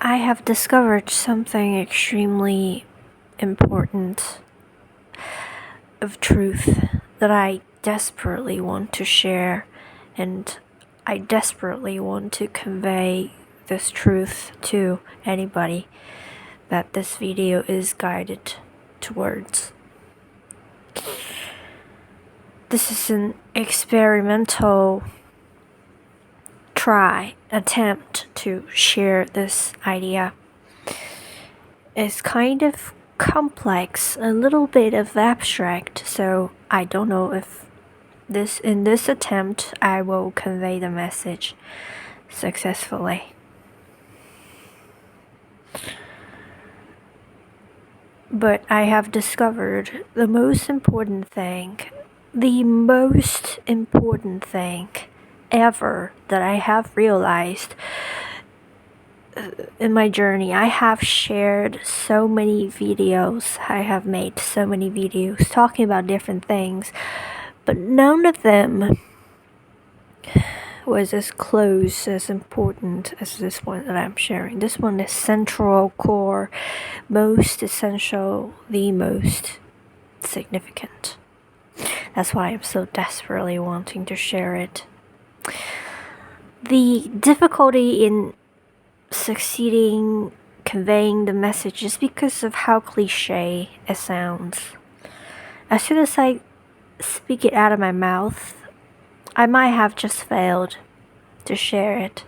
I have discovered something extremely important of truth that I desperately want to share, and I desperately want to convey this truth to anybody that this video is guided towards. This is an experimental attempt to share this idea. It's kind of complex, a little bit of abstract, so I don't know if in this attempt I will convey the message successfully. But I have discovered the most important thing ever that I have realized in my journey. I have shared so many videos, I have made so many videos talking about different things, but none of them was as close, as important as this one that I'm sharing. This one is central, core, most essential, the most significant. That's why I'm so desperately wanting to share it. The difficulty in succeeding conveying the message is because of how cliche it sounds. As soon as I speak it out of my mouth, I might have just failed to share it.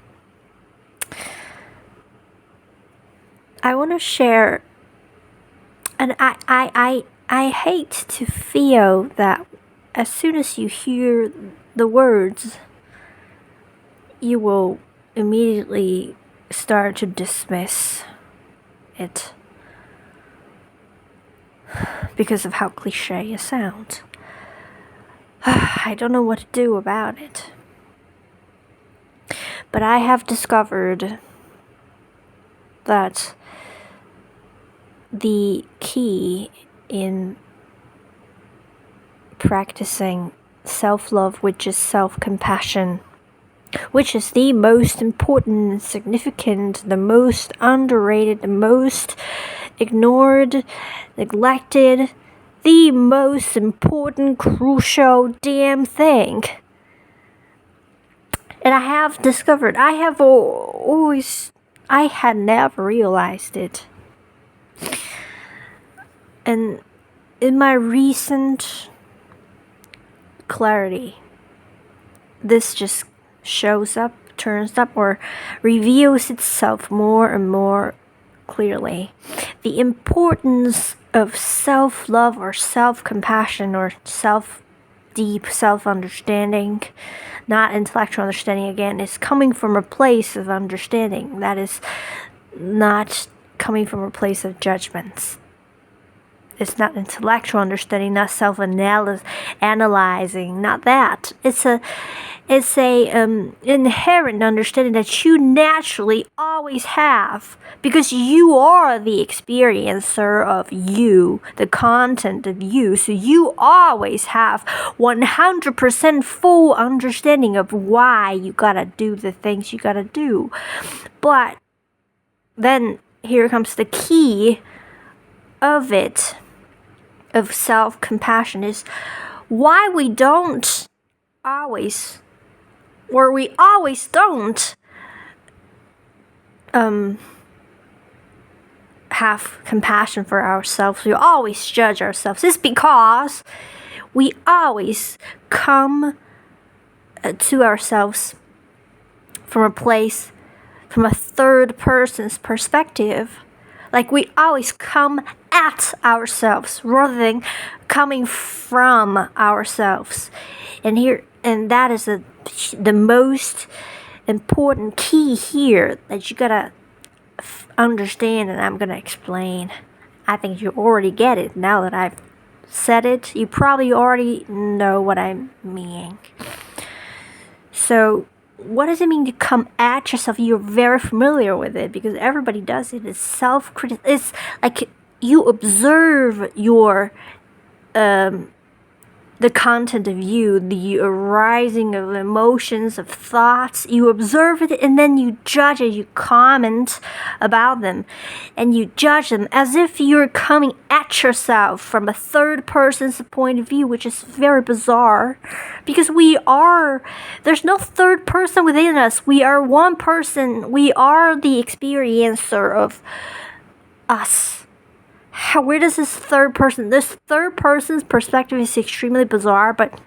I want to share, and I hate to feel that as soon as you hear the words, you will immediately start to dismiss it because of how cliche it sounds. I don't know what to do about it. But I have discovered that the key in practicing self-love, which is self-compassion, which is the most important and significant, the most underrated, the most ignored, neglected, the most important, crucial damn thing. And I have discovered, I had never realized it. And in my recent clarity, this just turns up, or reveals itself more and more clearly. The importance of self-love or self-compassion or deep self-understanding, not intellectual understanding again, is coming from a place of understanding. That is not coming from a place of judgments. It's not intellectual understanding, not self-analyzing, not that. It's a inherent understanding that you naturally always have, because you are the experiencer of you, the content of you. So you always have 100% full understanding of why you gotta do the things you gotta do. But then here comes the key of it, of self-compassion, is why we always don't have compassion for ourselves. We always judge ourselves. It's because we always come to ourselves from a third person's perspective. Like, we always come at ourselves rather than coming from ourselves. And that is the most important key here that you gotta understand, and I'm gonna explain. I think you already get it now that I've said it. You probably already know what I mean. So, what does it mean to come at yourself? You're very familiar with it because everybody does it. It's self-criticism. It's like you observe your the content of you, the arising of emotions, of thoughts. You observe it and then you judge it, you comment about them, and you judge them as if you're coming at yourself from a third person's point of view, which is very bizarre because there's no third person within us. We are one person. We are the experiencer of us. Where does this third person's perspective is extremely bizarre, but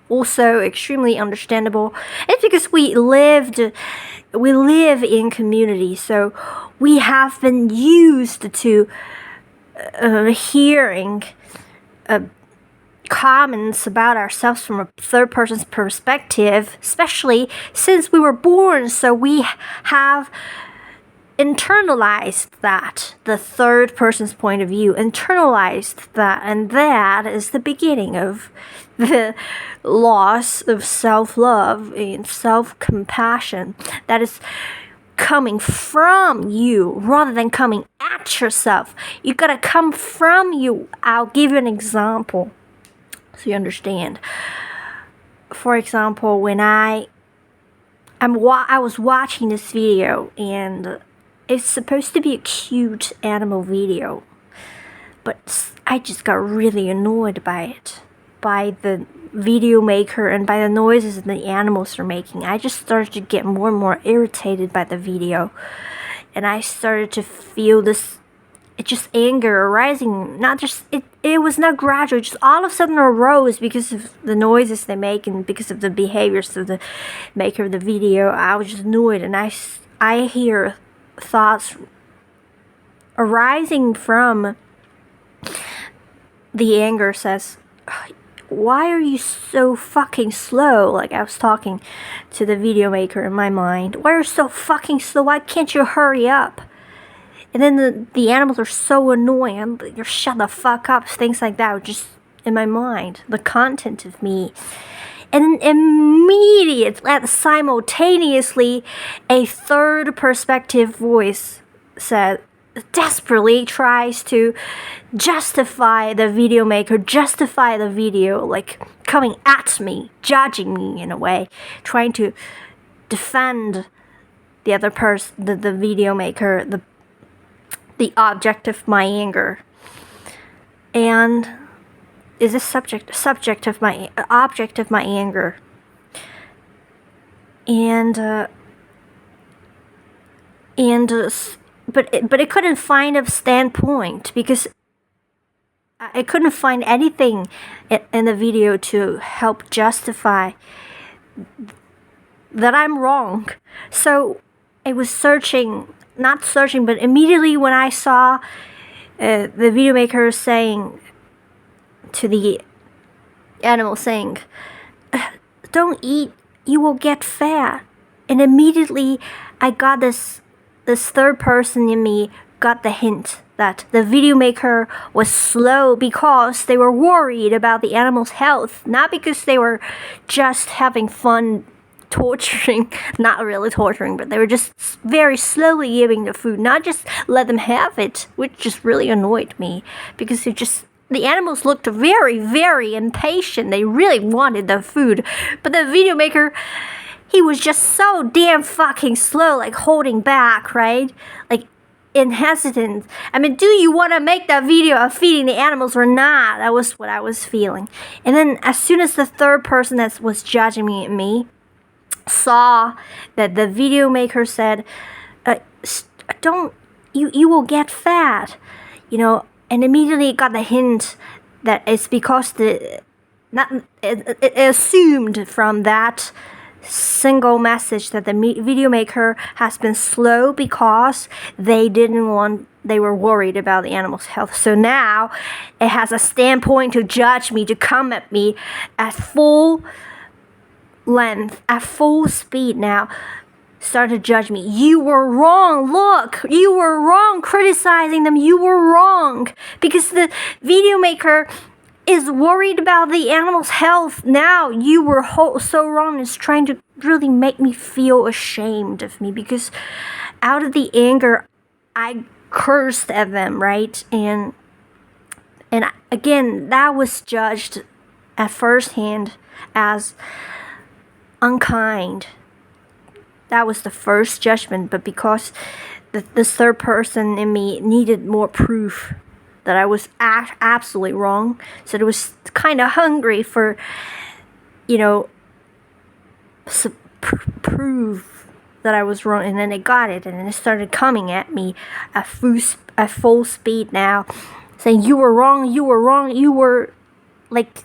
also extremely understandable. It's because we live in community, so we have been used to hearing comments about ourselves from a third person's perspective, especially since we were born, so we have internalized that, the third person's point of view, internalized that, and that is the beginning of the loss of self-love and self-compassion that is coming from you rather than coming at yourself. You gotta come from you. I'll give you an example so you understand. For example, when I was watching this video, and it's supposed to be a cute animal video, but I just got really annoyed by it, by the video maker and by the noises the animals are making. I just started to get more and more irritated by the video, and I started to feel this anger arising. It was not gradual, just all of a sudden arose because of the noises they make and because of the behaviors of the maker of the video. I was just annoyed, and I hear thoughts arising from the anger says, why are you so fucking slow? Like, I was talking to the video maker in my mind. Why are you so fucking slow? Why can't you hurry up? And then the animals are so annoying. You're shut the fuck up. Things like that were just in my mind. The content of me. And immediately, simultaneously, a third perspective voice desperately tries to justify the video maker, justify the video, like coming at me, judging me in a way, trying to defend the other person, the video maker, the object of my anger. And is a object of my anger, but it couldn't find a standpoint because I couldn't find anything in the video to help justify that I'm wrong. So I was not searching, but immediately when I saw the video maker saying to the animal, saying, don't eat, you will get fat. And immediately I got this third person in me got the hint that the video maker was slow because they were worried about the animal's health, not because they were just having fun torturing, not really torturing, but they were just very slowly giving the food, not just let them have it, which just really annoyed me because the animals looked very, very impatient. They really wanted the food. But the video maker, he was just so damn fucking slow, like holding back, right? Like, hesitant. I mean, do you want to make that video of feeding the animals or not? That was what I was feeling. And then as soon as the third person that was judging me saw that the video maker said, you will get fat, and immediately got the hint that it's because it assumed from that single message that the video maker has been slow because they were worried about the animal's health. So now it has a standpoint to judge me, to come at me at full length, at full speed now. Start to judge me. You were wrong. Look, you were wrong criticizing them. You were wrong because the video maker is worried about the animal's health. Now you were so wrong. It's trying to really make me feel ashamed of me because out of the anger, I cursed at them, right? And again, that was judged at first hand as unkind. That was the first judgment, but because this third person in me needed more proof that I was absolutely wrong, so it was kind of hungry for, prove that I was wrong, and then it got it, and then it started coming at me at full speed now, saying you were wrong, you were like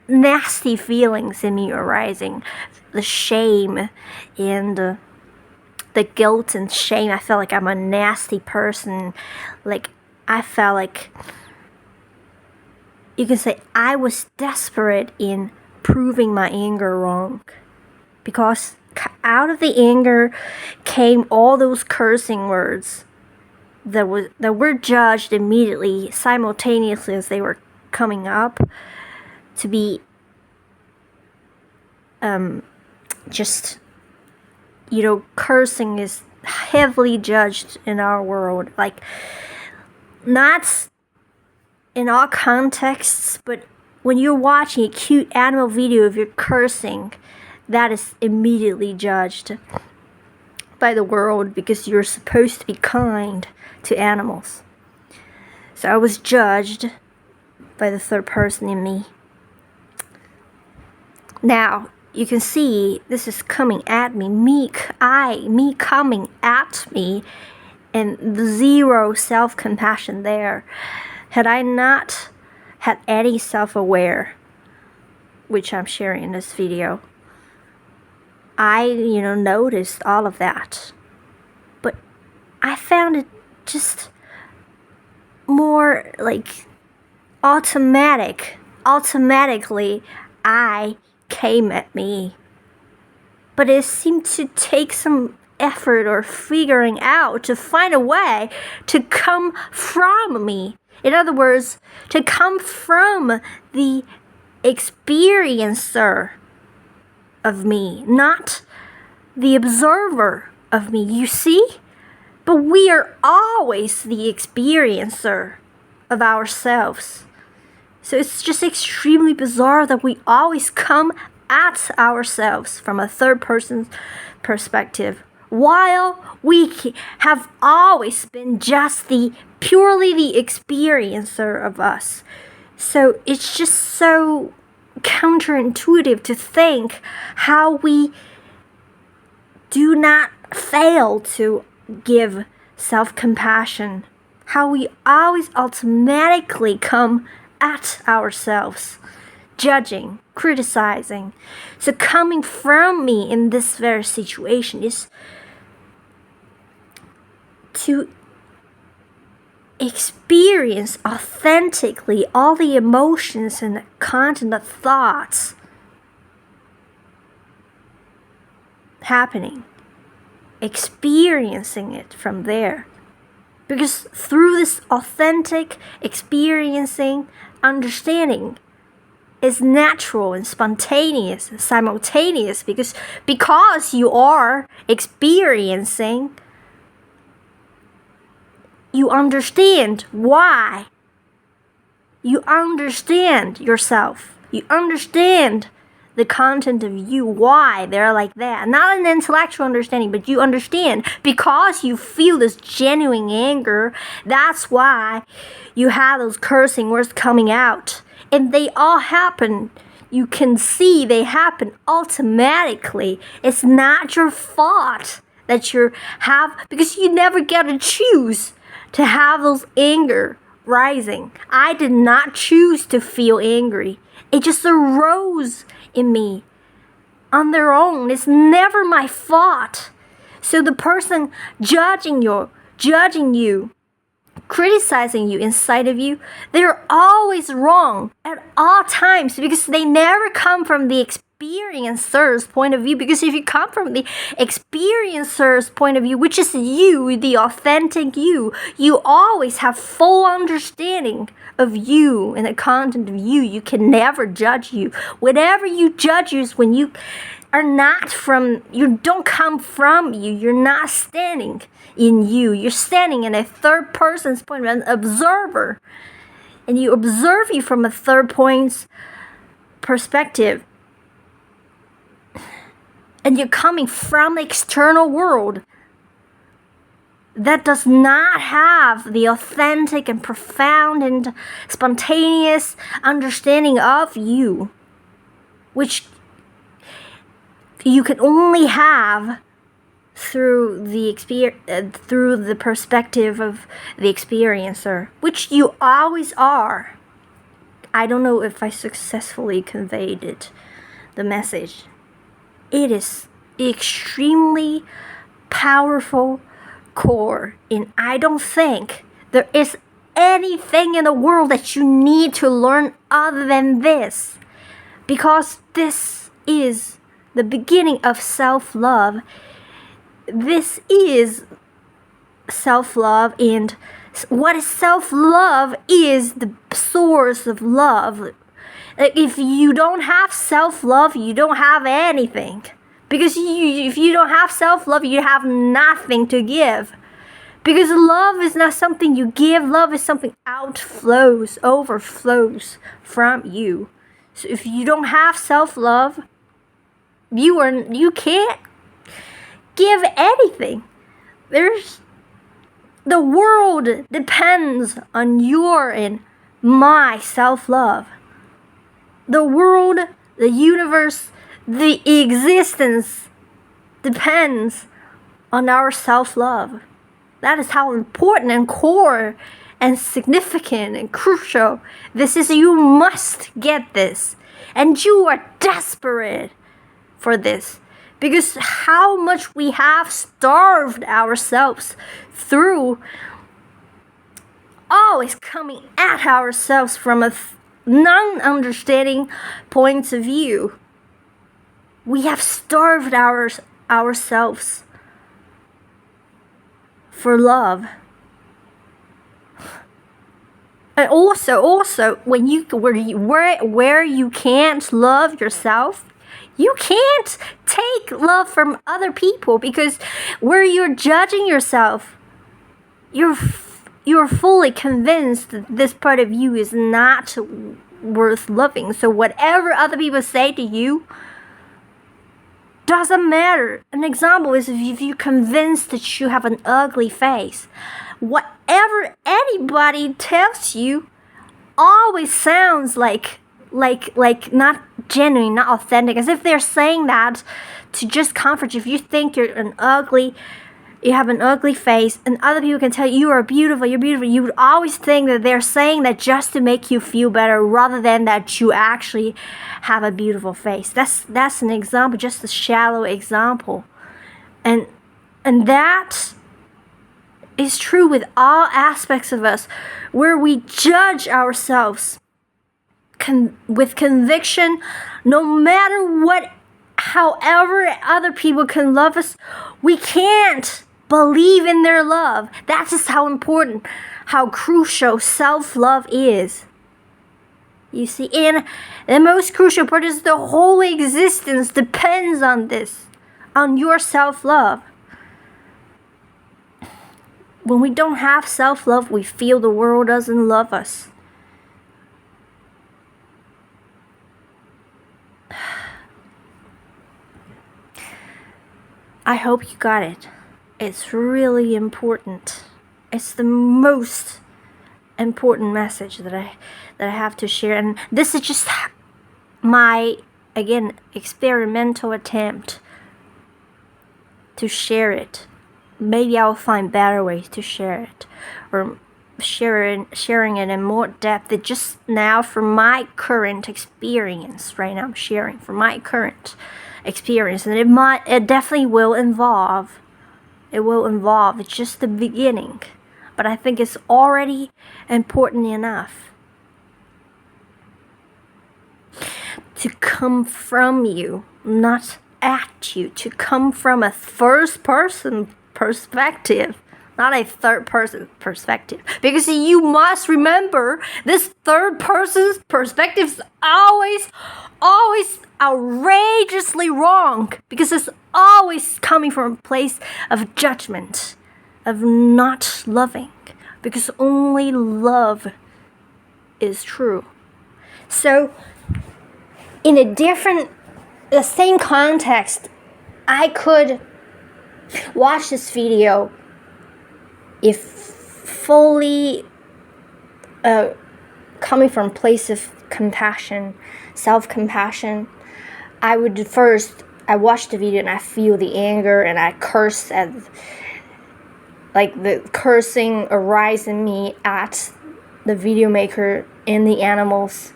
nasty feelings in me arising, the shame and the guilt and shame. I felt like I'm a nasty person. Like I felt like, you can say, I was desperate in proving my anger wrong, because out of the anger came all those cursing words that were judged immediately, simultaneously as they were coming up, to be just, cursing is heavily judged in our world. Like, not in all contexts, but when you're watching a cute animal video of you cursing, that is immediately judged by the world, because you're supposed to be kind to animals. So I was judged by the third person in me. Now, you can see this is coming at me, me coming at me, and the zero self-compassion there. Had I not had any self-aware, which I'm sharing in this video, I, noticed all of that. But I found it just more like automatically I came at me. But it seemed to take some effort or figuring out to find a way to come from me. In other words, to come from the experiencer of me, not the observer of me. You see? But we are always the experiencer of ourselves. So it's just extremely bizarre that we always come at ourselves from a third person's perspective, while we have always been just purely the experiencer of us. So it's just so counterintuitive to think how we do not fail to give self-compassion, how we always automatically come at ourselves, judging, criticizing. So coming from me in this very situation is to experience authentically all the emotions and the content of thoughts happening, experiencing it from there. Because through this authentic experiencing, understanding is natural and spontaneous and simultaneous, because you are experiencing, you understand why. You understand yourself. You understand the content of you, why they're like that. Not an intellectual understanding, but you understand because you feel this genuine anger. That's why you have those cursing words coming out. And they all happen. You can see they happen automatically. It's not your fault that you have, because you never get to choose to have those anger rising. I did not choose to feel angry. It just arose in me on their own. It's never my fault. So the person judging you, criticizing you inside of you, they're always wrong at all times, because they never come from the experiencer's point of view. Because if you come from the experiencer's point of view, which is you, the authentic you always have full understanding of you and the content of you. You can never judge you. Whatever you judge is when you are not from, you don't come from you. You're not standing in you. You're standing in a third person's point of view, an observer. And you observe you from a third perspective, and you're coming from the external world that does not have the authentic and profound and spontaneous understanding of you, which you can only have through the perspective of the experiencer, which you always are. I don't know if I successfully conveyed the message. It is extremely powerful core, and I don't think there is anything in the world that you need to learn other than this, because this is the beginning of self-love. This is self-love, and what is self-love is the source of love. If you don't have self-love, you don't have anything. Because if you don't have self-love, you have nothing to give. Because love is not something you give. Love is something overflows from you. So if you don't have self-love, you can't give anything. The world depends on your and my self-love. The world, the universe, the existence depends on our self-love. That is how important and core and significant and crucial this is. You must get this. And you are desperate for this. Because how much we have starved ourselves through always coming at ourselves from a non-understanding points of view. We have starved ourselves for love. And also when where you can't love yourself, you can't take love from other people, because where you're judging yourself, you're fully convinced that this part of you is not worth loving. So whatever other people say to you doesn't matter. An example is if you're convinced that you have an ugly face, whatever anybody tells you always sounds like not genuine, not authentic, as if they're saying that to just comfort you. If you think you have an ugly face, and other people can tell you you're beautiful, you would always think that they're saying that just to make you feel better, rather than that you actually have a beautiful face. That's an example, just a shallow example, and that is true with all aspects of us, where we judge ourselves with conviction, no matter what. However other people can love us, we can't believe in their love. That's just how important, how crucial self-love is. You see, and the most crucial part is the whole existence depends on this, on your self-love. When we don't have self-love, we feel the world doesn't love us. I hope you got it. It's really important. It's the most important message that I have to share, and this is just my, again, experimental attempt to share it. Maybe I'll find better ways to share it, or sharing it in more depth. It just now, from my current experience, right now I'm sharing from my current experience, and it definitely will evolve. It's just the beginning, but I think it's already important enough to come from you, not at you, to come from a first person perspective, not a third person perspective. Because you must remember, this third person's perspective is always outrageously wrong, because it's always coming from a place of judgment, of not loving, because only love is true. So in the same context, I could watch this video if fully coming from a place of compassion, self-compassion. I watch the video and I feel the anger and I curse at, like, the cursing arise in me at the video maker and the animals.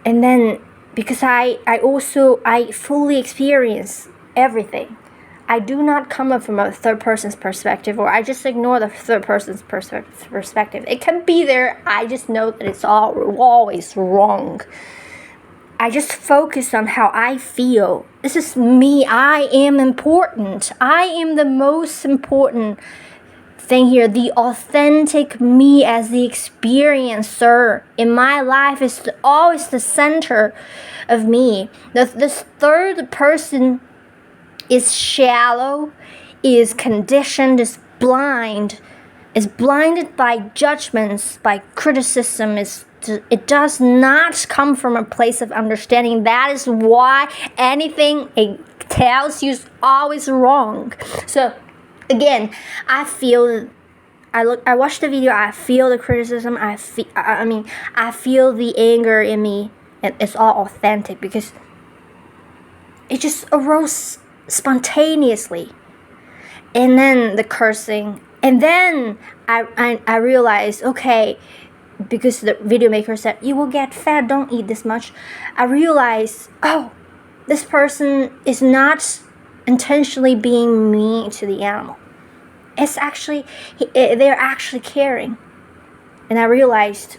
And then because I fully experience everything. I do not come up from a third person's perspective, or I just ignore the third person's perspective. It can be there. I just know that it's always wrong. I just focus on how I feel. This is me. I am important. I am the most important thing here. The authentic me as the experiencer in my life is always the center of me. This third person is shallow, is conditioned, is blinded by judgments, by criticism. It does not come from a place of understanding. That is why anything it tells you is always wrong. So again, I watch the video, I feel the criticism, I feel the anger in me, and it's all authentic because it just arose spontaneously. And then the cursing, and then I realized, okay, because the video maker said you will get fat, don't eat this much. I realized, oh, this person is not intentionally being mean to the animal. It's actually they're actually caring. And I realized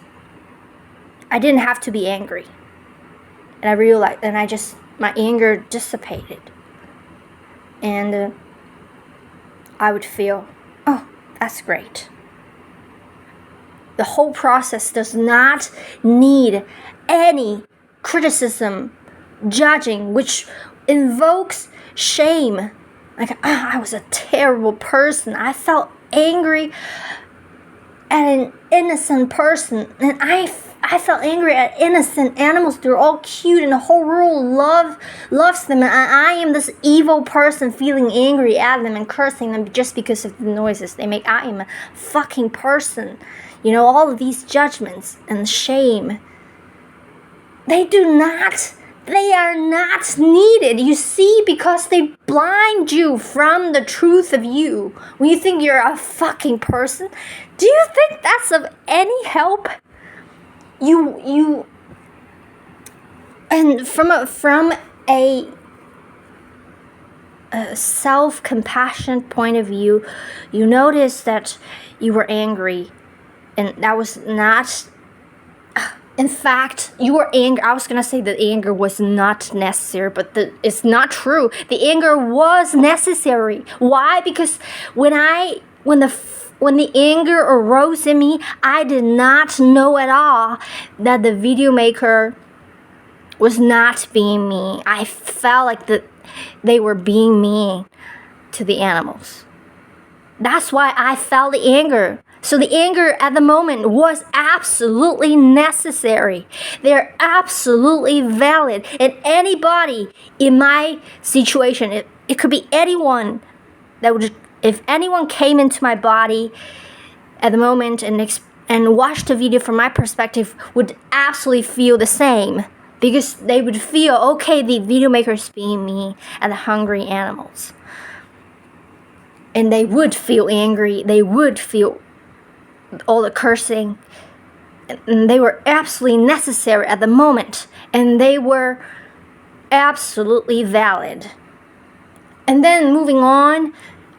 I didn't have to be angry. And I realized, and my anger dissipated. And I would feel, oh, that's great. The whole process does not need any criticism, judging, which invokes shame. Like, I was a terrible person. I felt angry at an innocent person. And I felt angry at innocent animals. They're all cute and the whole world loves them. And I am this evil person feeling angry at them and cursing them just because of the noises they make. I am a fucking person. You know, all of these judgments and shame, they are not needed. You see, because they blind you from the truth of you. When you think you're a fucking person, do you think that's of any help? And from a self-compassion point of view, you notice that you were angry, and that was not. In fact, you were angry. I was gonna say that anger was not necessary, but it's not true. The anger was necessary. Why? Because when the anger arose in me, I did not know at all that the video maker was not being mean. I felt like they were being mean to the animals. That's why I felt the anger. So the anger at the moment was absolutely necessary. They're absolutely valid. And anybody in my situation, it could be anyone if anyone came into my body at the moment and watched the video from my perspective, would absolutely feel the same. Because they would feel, okay, the video maker is being mean and the hungry animals. And they would feel angry. They would feel all the cursing, and they were absolutely necessary at the moment, and they were absolutely valid. And then moving on,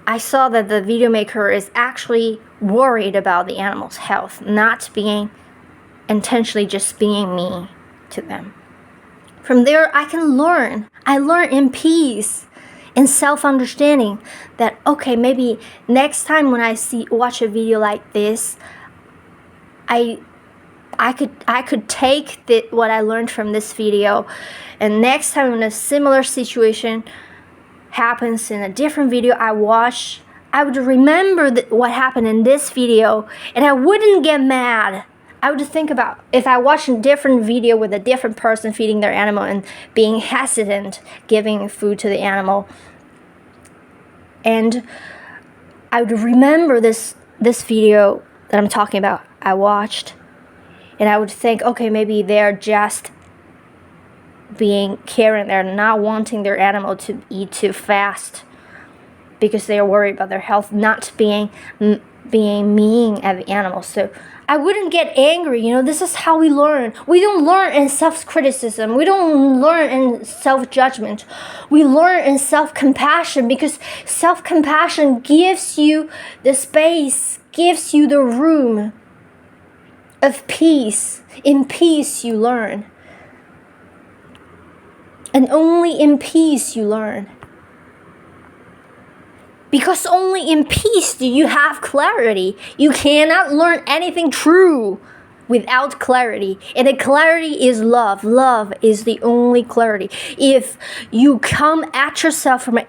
I saw that the video maker is actually worried about the animals' health, not being intentionally just being mean to them. From there, I learn in peace, in self-understanding, that okay, maybe next time when I watch a video like this, I could take what I learned from this video, and next time when a similar situation happens in a different video I watch, I would remember what happened in this video, and I wouldn't get mad. I would think about if I watch a different video with a different person feeding their animal and being hesitant giving food to the animal. And I would remember this video that I'm talking about I watched, and I would think, okay, maybe they're just being caring. They're not wanting their animal to eat too fast because they are worried about their health, not being mean at the animal. So I wouldn't get angry. This is how we learn. We don't learn in self-criticism. We don't learn in self-judgment. We learn in self-compassion, because self-compassion gives you the space, gives you the room of peace. In peace you learn. And only in peace you learn. Because only in peace do you have clarity. You cannot learn anything true without clarity. And the clarity is love. Love is the only clarity. If you come at yourself from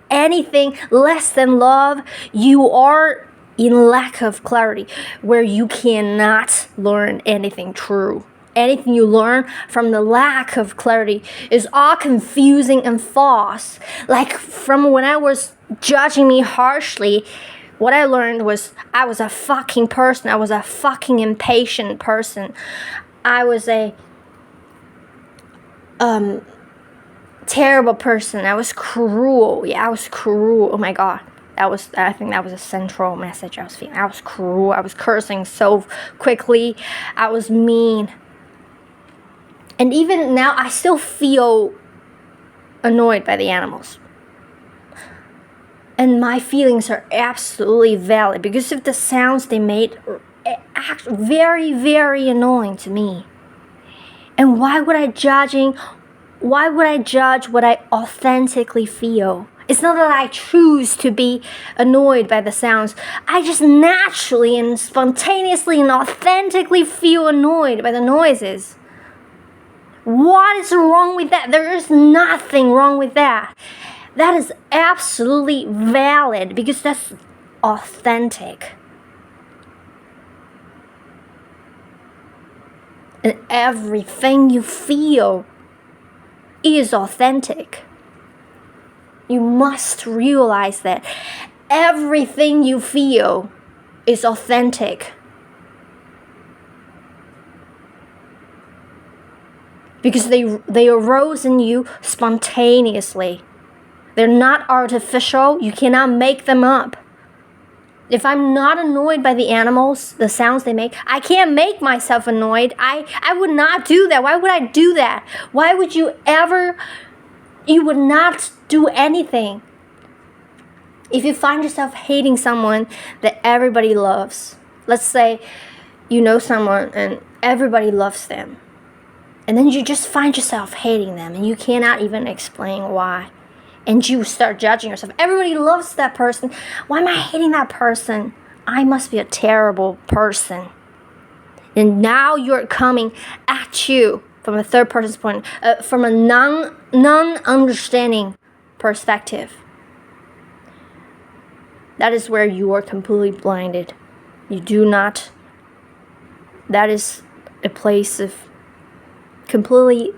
anything less than love, you are in lack of clarity, where you cannot learn anything true. Anything you learn from the lack of clarity is all confusing and false. Like from when I was judging me harshly, what I learned was I was a fucking person. I was a fucking impatient person. I was a terrible person. I was cruel. Yeah, I was cruel. Oh my God. I think that was a central message I was feeling. I was cruel. I was cursing so quickly. I was mean. And even now, I still feel annoyed by the animals. And my feelings are absolutely valid, because of the sounds they made are very, very annoying to me. And why would I judge what I authentically feel? It's not that I choose to be annoyed by the sounds. I just naturally and spontaneously and authentically feel annoyed by the noises. What is wrong with that? There is nothing wrong with that. That is absolutely valid, because that's authentic. And everything you feel is authentic. You must realize that everything you feel is authentic. Because they arose in you spontaneously. They're not artificial. You cannot make them up. If I'm not annoyed by the animals, the sounds they make, I can't make myself annoyed. I would not do that. Why would I do that? Why would you would not do anything. If you find yourself hating someone that everybody loves, let's say you know someone and everybody loves them, and then you just find yourself hating them and you cannot even explain why. And you start judging yourself. Everybody loves that person. Why am I hating that person? I must be a terrible person. And now you're coming at you from a third person's point, from a non-understanding perspective. That is where you are completely blinded. You do not. That is a place of complete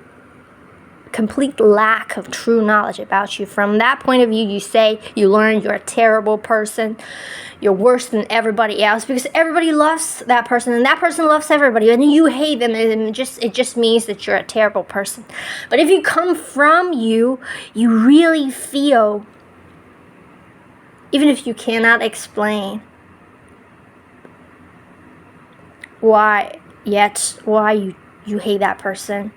lack of true knowledge about you. From that point of view, you learn you're a terrible person. You're worse than everybody else, because everybody loves that person and that person loves everybody, and you hate them, and it just means that you're a terrible person. But if you come from you really feel, even if you cannot explain why you hate that person,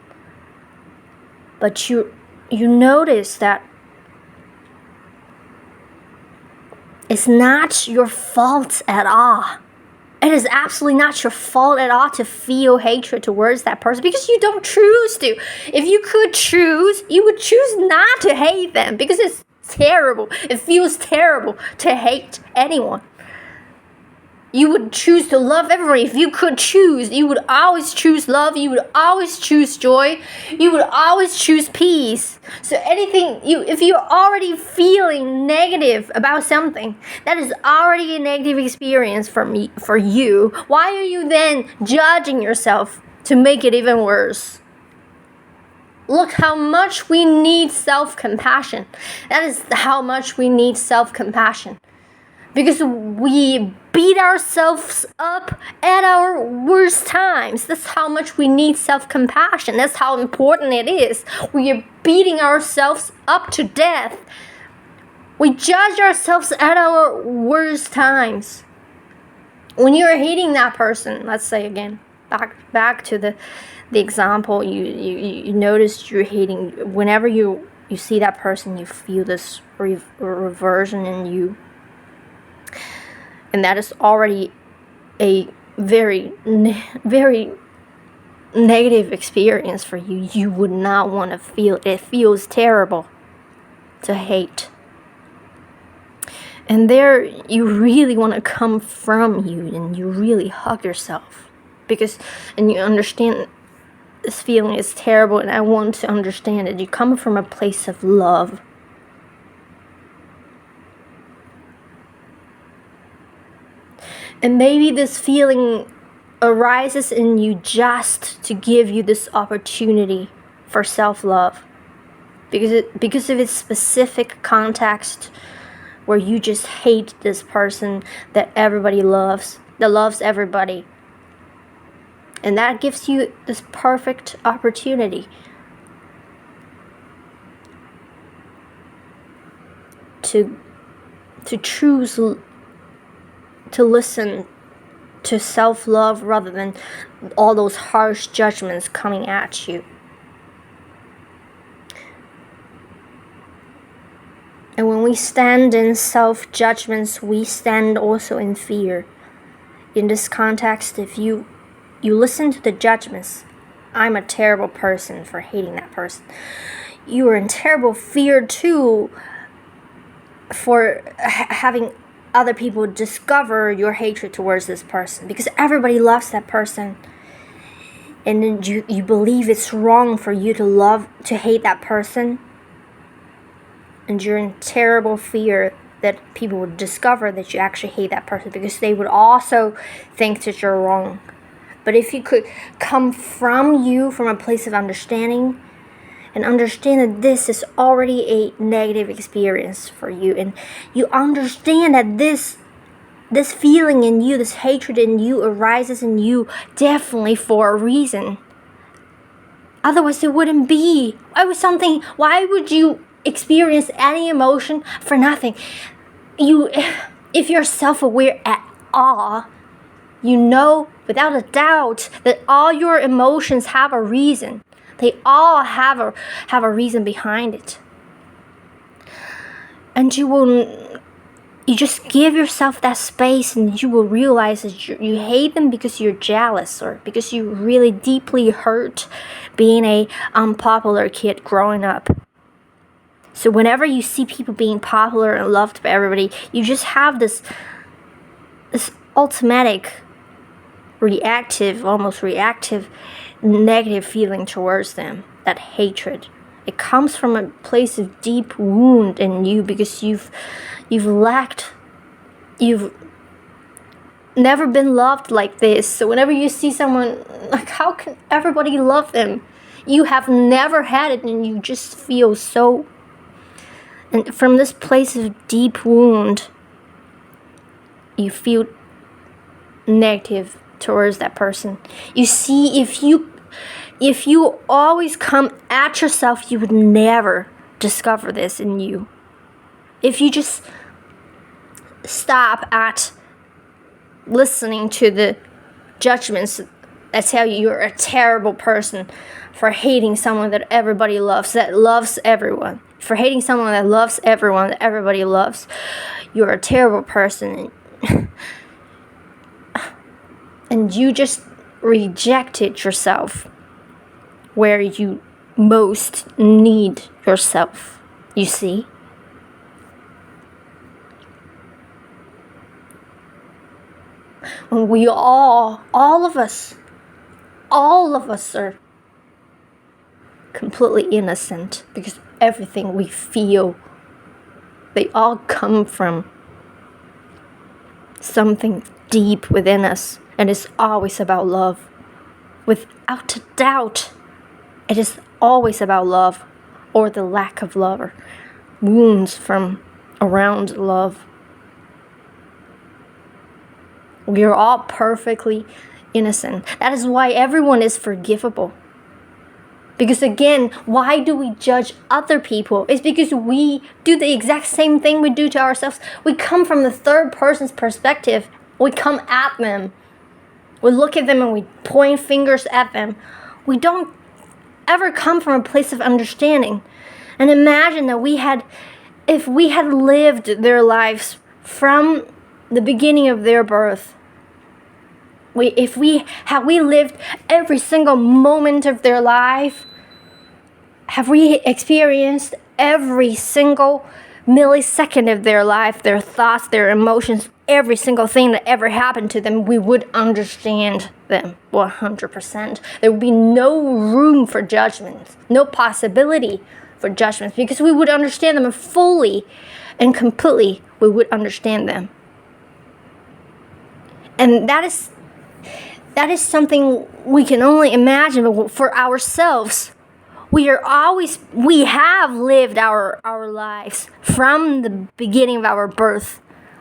but you notice that it's not your fault at all. It is absolutely not your fault at all to feel hatred towards that person, because you don't choose to. If you could choose, you would choose not to hate them, because it's terrible. It feels terrible to hate anyone. You would choose to love everyone. If you could choose, you would always choose love. You would always choose joy. You would always choose peace. So if you're already feeling negative about something, that is already a negative experience for you. Why are you then judging yourself to make it even worse? Look how much we need self-compassion. That is how much we need self-compassion. Because we beat ourselves up at our worst times. That's how much we need self-compassion. That's how important it is. We are beating ourselves up to death. We judge ourselves at our worst times. When you're hating that person, let's say again, back to the example, you notice you're hating. Whenever you see that person, you feel this reversion in you. And that is already a very, very negative experience for you. You would not want to feel it. It feels terrible to hate. And there you really want to come from you, and you really hug yourself. And you understand this feeling is terrible, and I want to understand it. You come from a place of love. And maybe this feeling arises in you just to give you this opportunity for self-love. Because of its specific context where you just hate this person that everybody loves, that loves everybody. And that gives you this perfect opportunity to choose to listen to self-love rather than all those harsh judgments coming at you. And when we stand in self-judgments, we stand also in fear. In this context, if you listen to the judgments, I'm a terrible person for hating that person, you are in terrible fear too for having other people discover your hatred towards this person, because everybody loves that person, and then you believe it's wrong for you to hate that person, and you're in terrible fear that people would discover that you actually hate that person, because they would also think that you're wrong. But if you could come from a place of understanding, and understand that this is already a negative experience for you, and you understand that this feeling in you, this hatred in you, arises in you definitely for a reason. Otherwise it wouldn't be. Why would you experience any emotion for nothing? If you're self-aware at all, you know without a doubt that all your emotions have a reason. They all have a reason behind it. And you just give yourself that space, and you will realize that you hate them because you're jealous, or because you really deeply hurt being a unpopular kid growing up. So whenever you see people being popular and loved by everybody, you just have this automatic, almost reactive, negative feeling towards them, that hatred. It comes from a place of deep wound in you, because you've never been loved like this. So whenever you see someone, like, how can everybody love them? You have never had it, and you just feel so. And from this place of deep wound, you feel negative towards that person. You see, if you always come at yourself, you would never discover this in you. If you just stop at listening to the judgments that tell you you're a terrible person for hating someone that everybody loves, that loves everyone, for hating someone that loves everyone, that everybody loves, you're a terrible person. And you just rejected yourself where you most need yourself, you see? when we all of us are completely innocent, because everything we feel, they all come from something deep within us, and it's always about love. Without a doubt, it is always about love, or the lack of love, or wounds from around love. We are all perfectly innocent. That is why everyone is forgivable. Because again, why do we judge other people? It's because we do the exact same thing we do to ourselves. We come from the third person's perspective. We come at them. We look at them and we point fingers at them. We don't ever come from a place of understanding. And imagine that if we had lived their lives from the beginning of their birth, if we lived every single moment of their life, have we experienced every single millisecond of their life, their thoughts, their emotions, every single thing that ever happened to them, we would understand them 100%. There would be no room for judgment, no possibility for judgment, because we would understand them fully and completely. We would understand them. And that is something we can only imagine for ourselves. We have lived our lives from the beginning of our birth.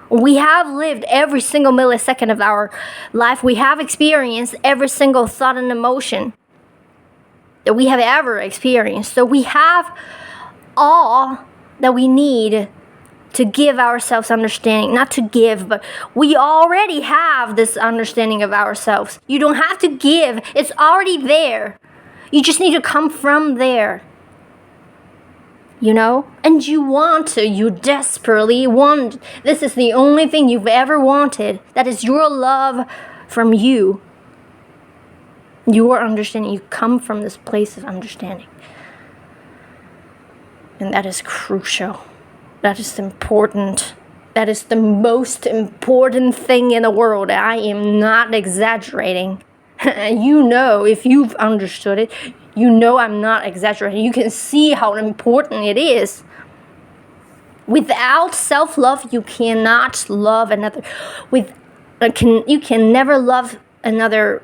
We have lived every single millisecond of our life. We have experienced every single thought and emotion that we have ever experienced. So we have all that we need to give ourselves understanding. Not to give, but we already have this understanding of ourselves. You don't have to give. It's already there. You just need to come from there. And you desperately want. This is the only thing you've ever wanted. That is your love from you. Your understanding. You come from this place of understanding. And that is crucial. That is important. That is the most important thing in the world. I am not exaggerating. If you've understood it, I'm not exaggerating. You can see how important it is. Without self-love, you cannot love another. You can never love another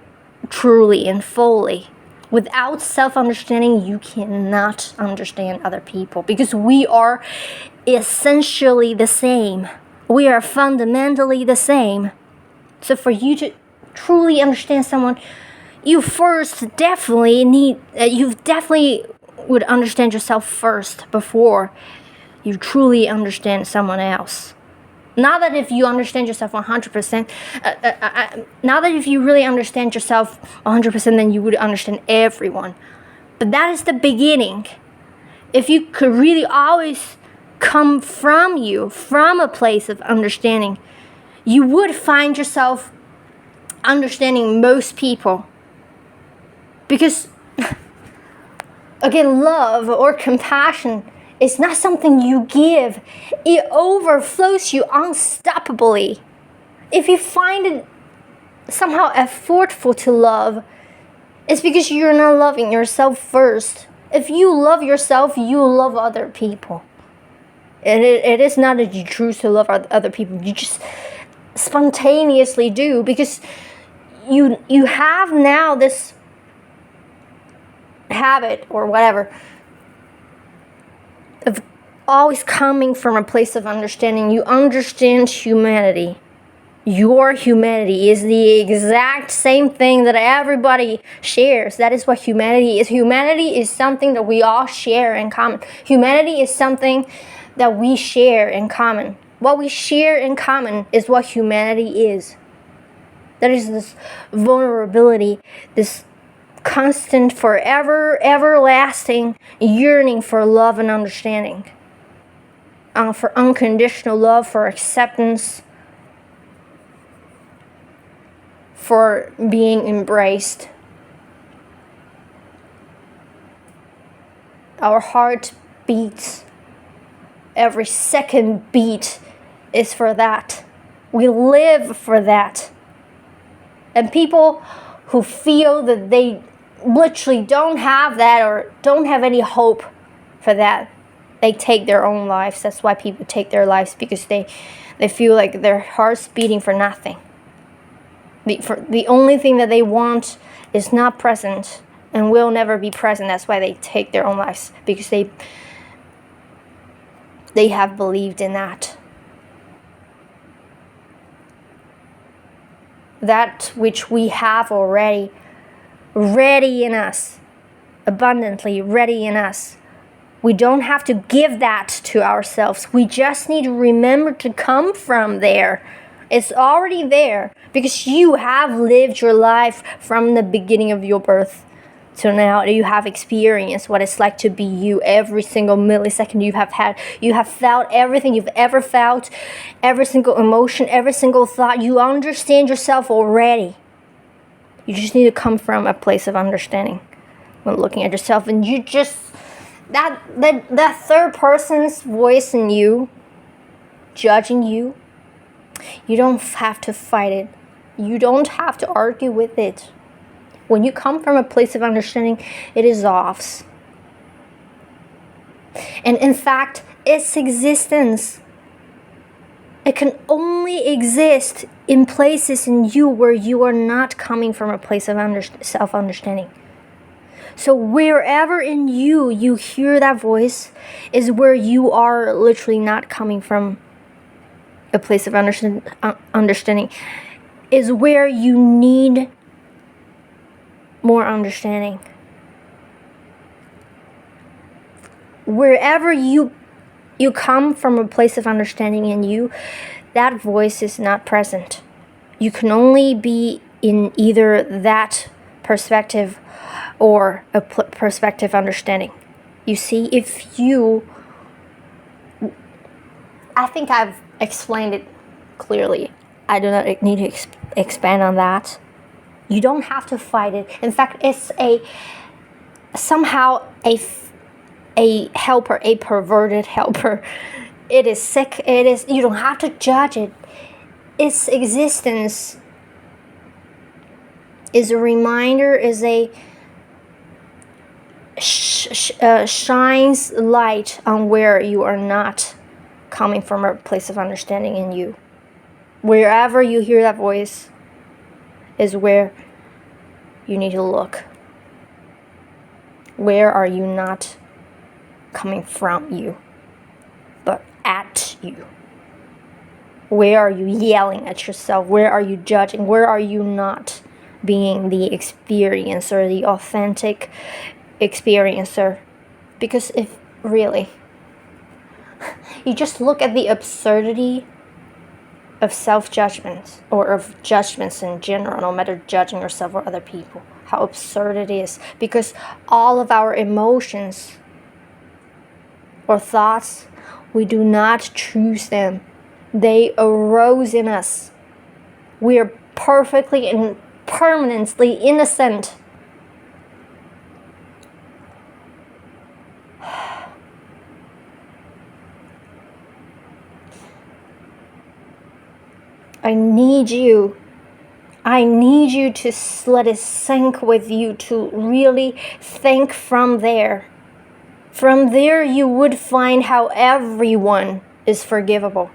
truly and fully. Without self-understanding, you cannot understand other people, because we are essentially the same. We are fundamentally the same. So for you to truly understand someone, you definitely would understand yourself first before you truly understand someone else. Not that if you understand yourself 100%, not that if you really understand yourself 100%, then you would understand everyone. But that is the beginning. If you could really always come from a place of understanding, you would find yourself understanding most people. Because, again, love or compassion is not something you give. It overflows you unstoppably. If you find it somehow effortful to love, it's because you're not loving yourself first. If you love yourself, you love other people. And it is not that you choose to love other people. You just spontaneously do, because you have now this habit or whatever of always coming from a place of understanding. You understand humanity. Your humanity is the exact same thing that everybody shares. That is what humanity is. Humanity is something that we all share in common. Humanity is something that we share in common. What we share in common is what humanity is. That is this vulnerability, this constant, forever, everlasting yearning for love and understanding, for unconditional love, for acceptance, for being embraced. Our heart beats. Every second beat is for that. We live for that. And people who feel that they literally don't have that or don't have any hope for that, they take their own lives. That's why people take their lives, because they feel like their heart's beating for nothing. The only thing that they want is not present and will never be present. That's why they take their own lives, because they have believed in that. That which we have already ready in us, abundantly ready in us. We don't have to give that to ourselves. We just need to remember to come from there. It's already there, because you have lived your life from the beginning of your birth till now. You have experienced what it's like to be you. Every single millisecond you have felt everything you've ever felt, every single emotion, every single thought. You understand yourself already. You just need to come from a place of understanding when looking at yourself. And you just, that third person's voice in you, judging you, you don't have to fight it. You don't have to argue with it. When you come from a place of understanding, it dissolves. And in fact, its existence, it can only exist in places in you where you are not coming from a place of self-understanding. So wherever in you hear that voice is where you are literally not coming from a place of understanding, is where you need more understanding. Wherever you come from a place of understanding in you, that voice is not present. You can only be in either that perspective or a perspective understanding. You see, I think I've explained it clearly. I do not need to expand on that. You don't have to fight it. In fact, it's somehow a helper, a perverted helper. It is sick. You don't have to judge it. Its existence is a reminder, is a shines light on where you are not coming from a place of understanding in you. Wherever you hear that voice is where you need to look. Where are you not coming from you, but at you? Where are you yelling at yourself? Where are you judging? Where are you not being the experiencer, the authentic experiencer? Because if really, you just look at the absurdity of self-judgments, or of judgments in general, no matter judging yourself or other people, how absurd it is. Because all of our emotions or thoughts, we do not choose them. They arose in us. We are perfectly and permanently innocent. I need you to let it sink with you, to really think from there. From there, you would find how everyone is forgivable.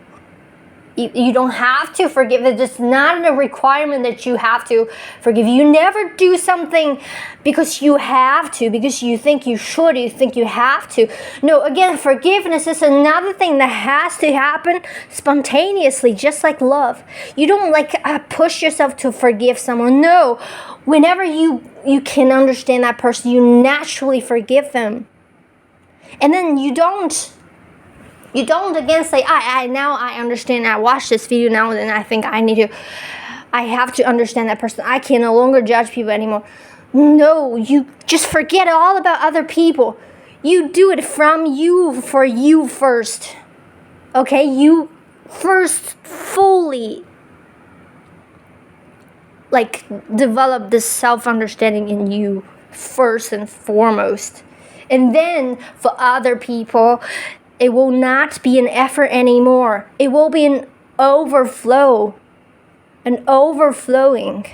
You don't have to forgive. It's not a requirement that you have to forgive. You never do something because you have to, because you think you should, you think you have to. No, again, forgiveness is another thing that has to happen spontaneously, just like love. You don't push yourself to forgive someone. No, whenever you can understand that person, you naturally forgive them. And then you don't again say, now I understand. I watched this video now, and I think I have to understand that person. I can no longer judge people anymore. No, you just forget all about other people. You do it from you, for you first. Okay, you first fully develop this self-understanding in you first and foremost. And then for other people, it will not be an effort anymore. It will be an overflow, an overflowing.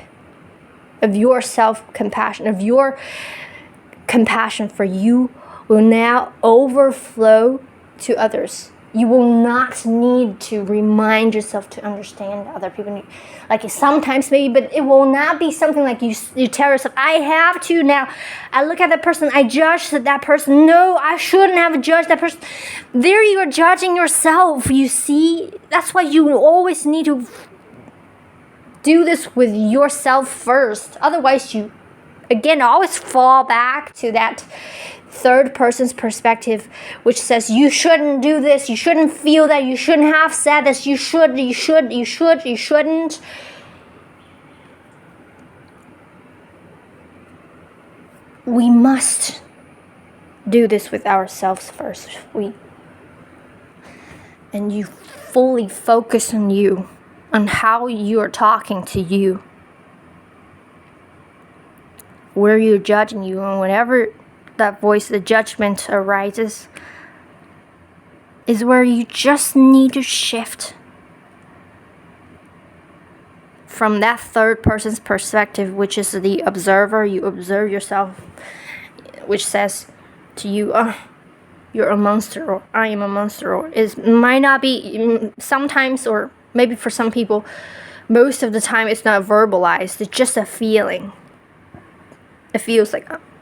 of your self-compassion, of your compassion for you will now overflow to others. You will not need to remind yourself to understand other people. Like sometimes maybe, but it will not be something like you tell yourself, I have to now. I look at that person, I judge that person. No, I shouldn't have judged that person. There you are judging yourself, you see. That's why you always need to do this with yourself first. Otherwise, you, again, always fall back to that third person's perspective, which says you shouldn't do this, you shouldn't feel that, you shouldn't have said this, you shouldn't. We must do this with ourselves first. And you fully focus on you, on how you are talking to you, where you're judging you, and whenever that voice, the judgment arises, is where you just need to shift from that third person's perspective, which is the observer. You observe yourself, which says to you, oh, you're a monster, or I am a monster, or it might not be sometimes, or maybe for some people, most of the time it's not verbalized, it's just a feeling. It feels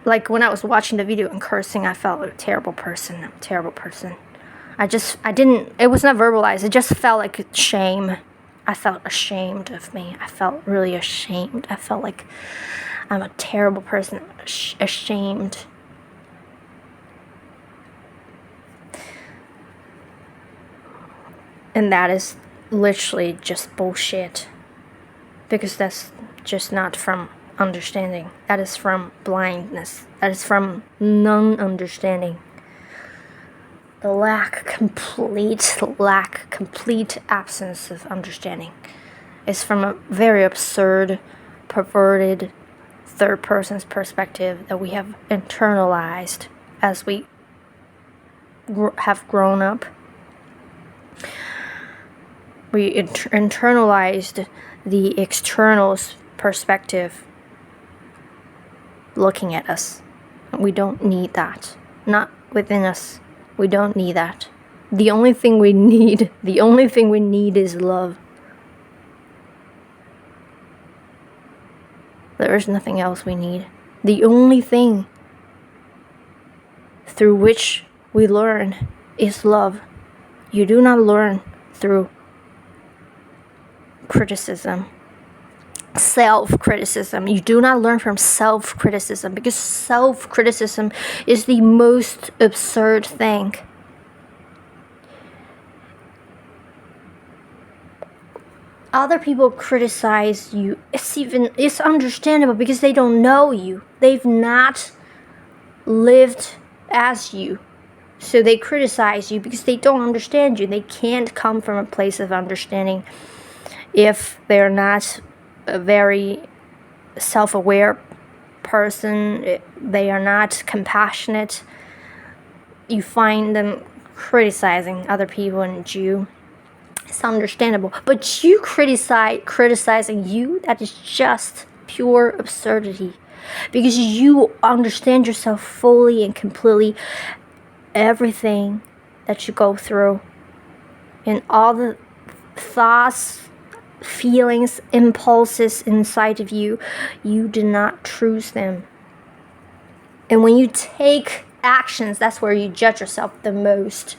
like when I was watching the video and cursing, I felt like a terrible person. I'm a terrible person. It was not verbalized. It just felt like shame. I felt ashamed of me. I felt really ashamed. I felt like I'm a terrible person. Ashamed. And that is literally just bullshit. Because that's just not from understanding. That is from blindness. That is from non-understanding. The complete absence of understanding is from a very absurd, perverted third person's perspective that we have internalized as we have grown up. We internalized the external's perspective looking at us. We don't need that. Not within us. We don't need that. The only thing we need is love. There is nothing else we need. The only thing through which we learn is love. You do not learn through criticism. Self-criticism. You do not learn from self-criticism, because self-criticism is the most absurd thing. Other people criticize you. It's understandable because they don't know you. They've not lived as you. So they criticize you because they don't understand you. They can't come from a place of understanding if they're not a very self-aware person. They are not compassionate. You find them criticizing other people, and you, it's understandable. But you criticizing you, that is just pure absurdity, because you understand yourself fully and completely, everything that you go through, and all the thoughts, feelings, impulses inside of you, you do not choose them. And when you take actions, that's where you judge yourself the most.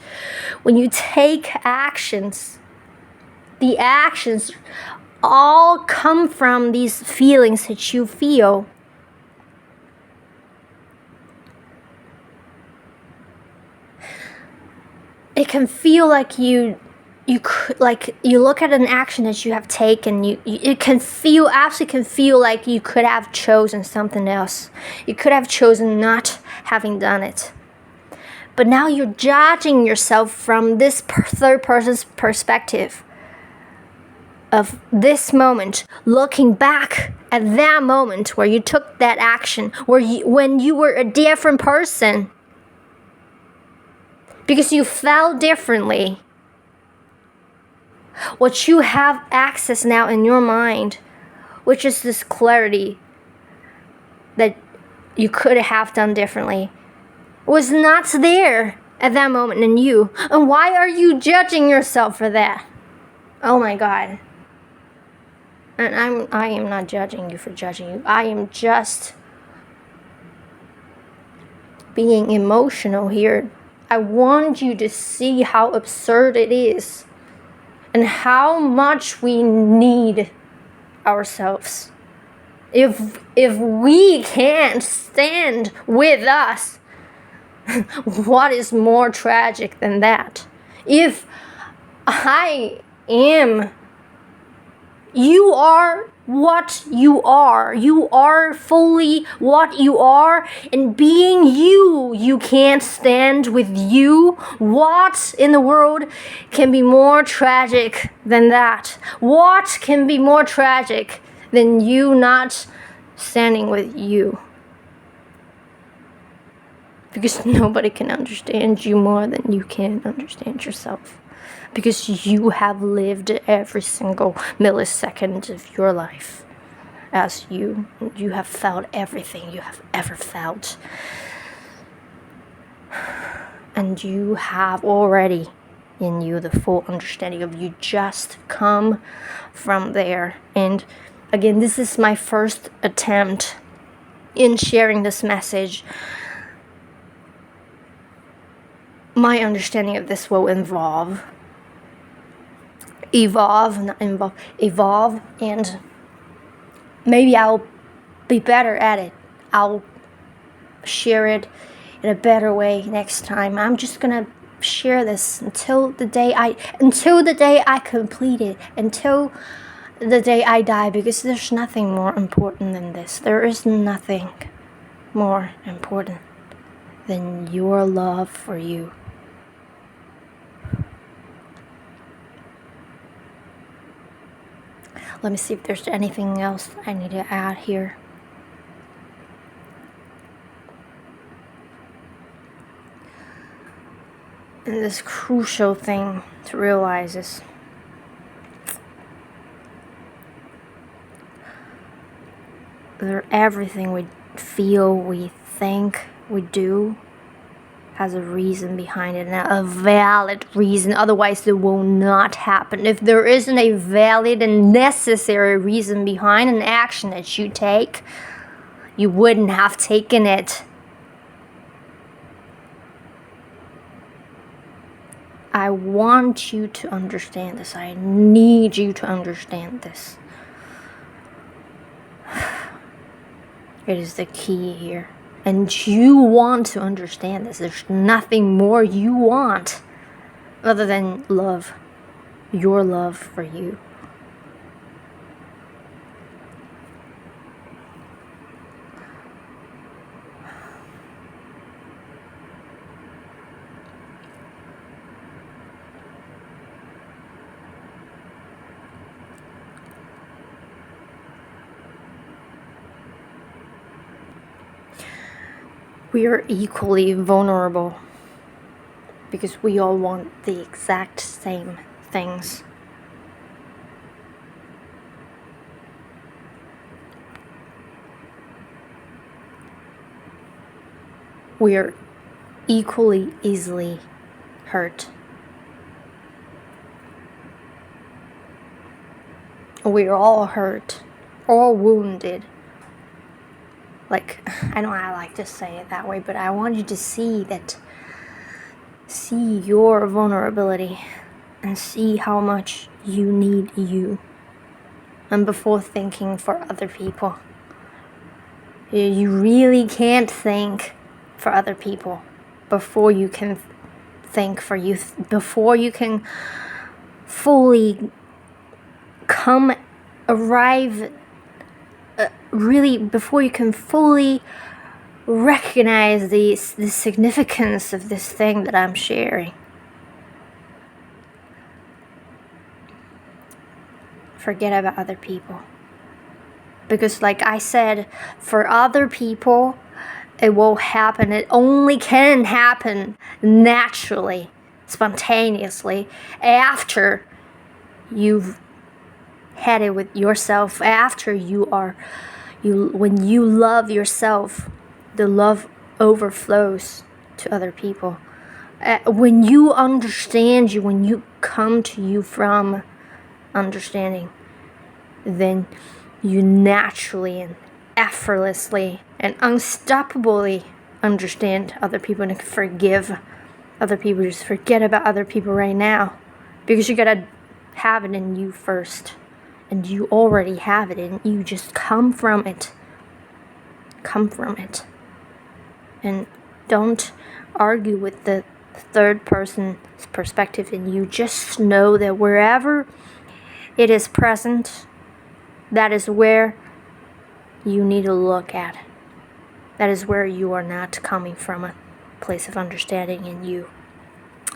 When you take actions, the actions all come from these feelings that you feel. It can feel like you look at an action that you have taken, it can feel like you could have chosen something else. You could have chosen not having done it. But now you're judging yourself from this third person's perspective of this moment, looking back at that moment where you took that action, when you were a different person, because you felt differently. What you have access now in your mind, which is this clarity, that you could have done differently was not there at that moment in you. And why are you judging yourself for that? Oh my God. And I am not judging you for judging you. I am just being emotional here. I want you to see how absurd it is and how much we need ourselves. If we can't stand with us, what is more tragic than that? If I am, you are what you are. You are fully what you are, and being you, you can't stand with you. What in the world can be more tragic than that? What can be more tragic than you not standing with you? Because nobody can understand you more than you can understand yourself. Because you have lived every single millisecond of your life as you. You have felt everything you have ever felt. And you have already in you the full understanding of you. Just come from there. And again, this is my first attempt in sharing this message. My understanding of this will evolve, and maybe I'll be better at it. I'll share it in a better way next time. I'm just gonna share this until the day I complete it, until the day I die, because there's nothing more important than this. There is nothing more important than your love for you. Let me see if there's anything else I need to add here. And this crucial thing to realize is that everything we feel, we think, we do has a reason behind it, and a valid reason. Otherwise it will not happen. If there isn't a valid and necessary reason behind an action that you take, you wouldn't have taken it. I want you to understand this. I need you to understand this. It is the key here. And you want to understand this. There's nothing more you want other than love. Your love for you. We are equally vulnerable because we all want the exact same things. We are equally easily hurt. We're all hurt, all wounded. Like, I know I like to say it that way, but I want you to see your vulnerability and see how much you need you. And before thinking for other people, you really can't think for other people before you can think for you, before you can fully before you can fully recognize the significance of this thing that I'm sharing. Forget about other people. Because like I said, for other people, it will happen. It only can happen naturally, spontaneously, after you've had it with yourself, after you When you love yourself, the love overflows to other people. When you understand you, when you come to you from understanding, then you naturally and effortlessly and unstoppably understand other people and forgive other people. Just forget about other people right now, because you gotta have it in you first, and you already have it in you. Just come from it, and don't argue with the third person's perspective in you. Just know that wherever it is present, that is where you need to look at. That is where you are not coming from a place of understanding in you.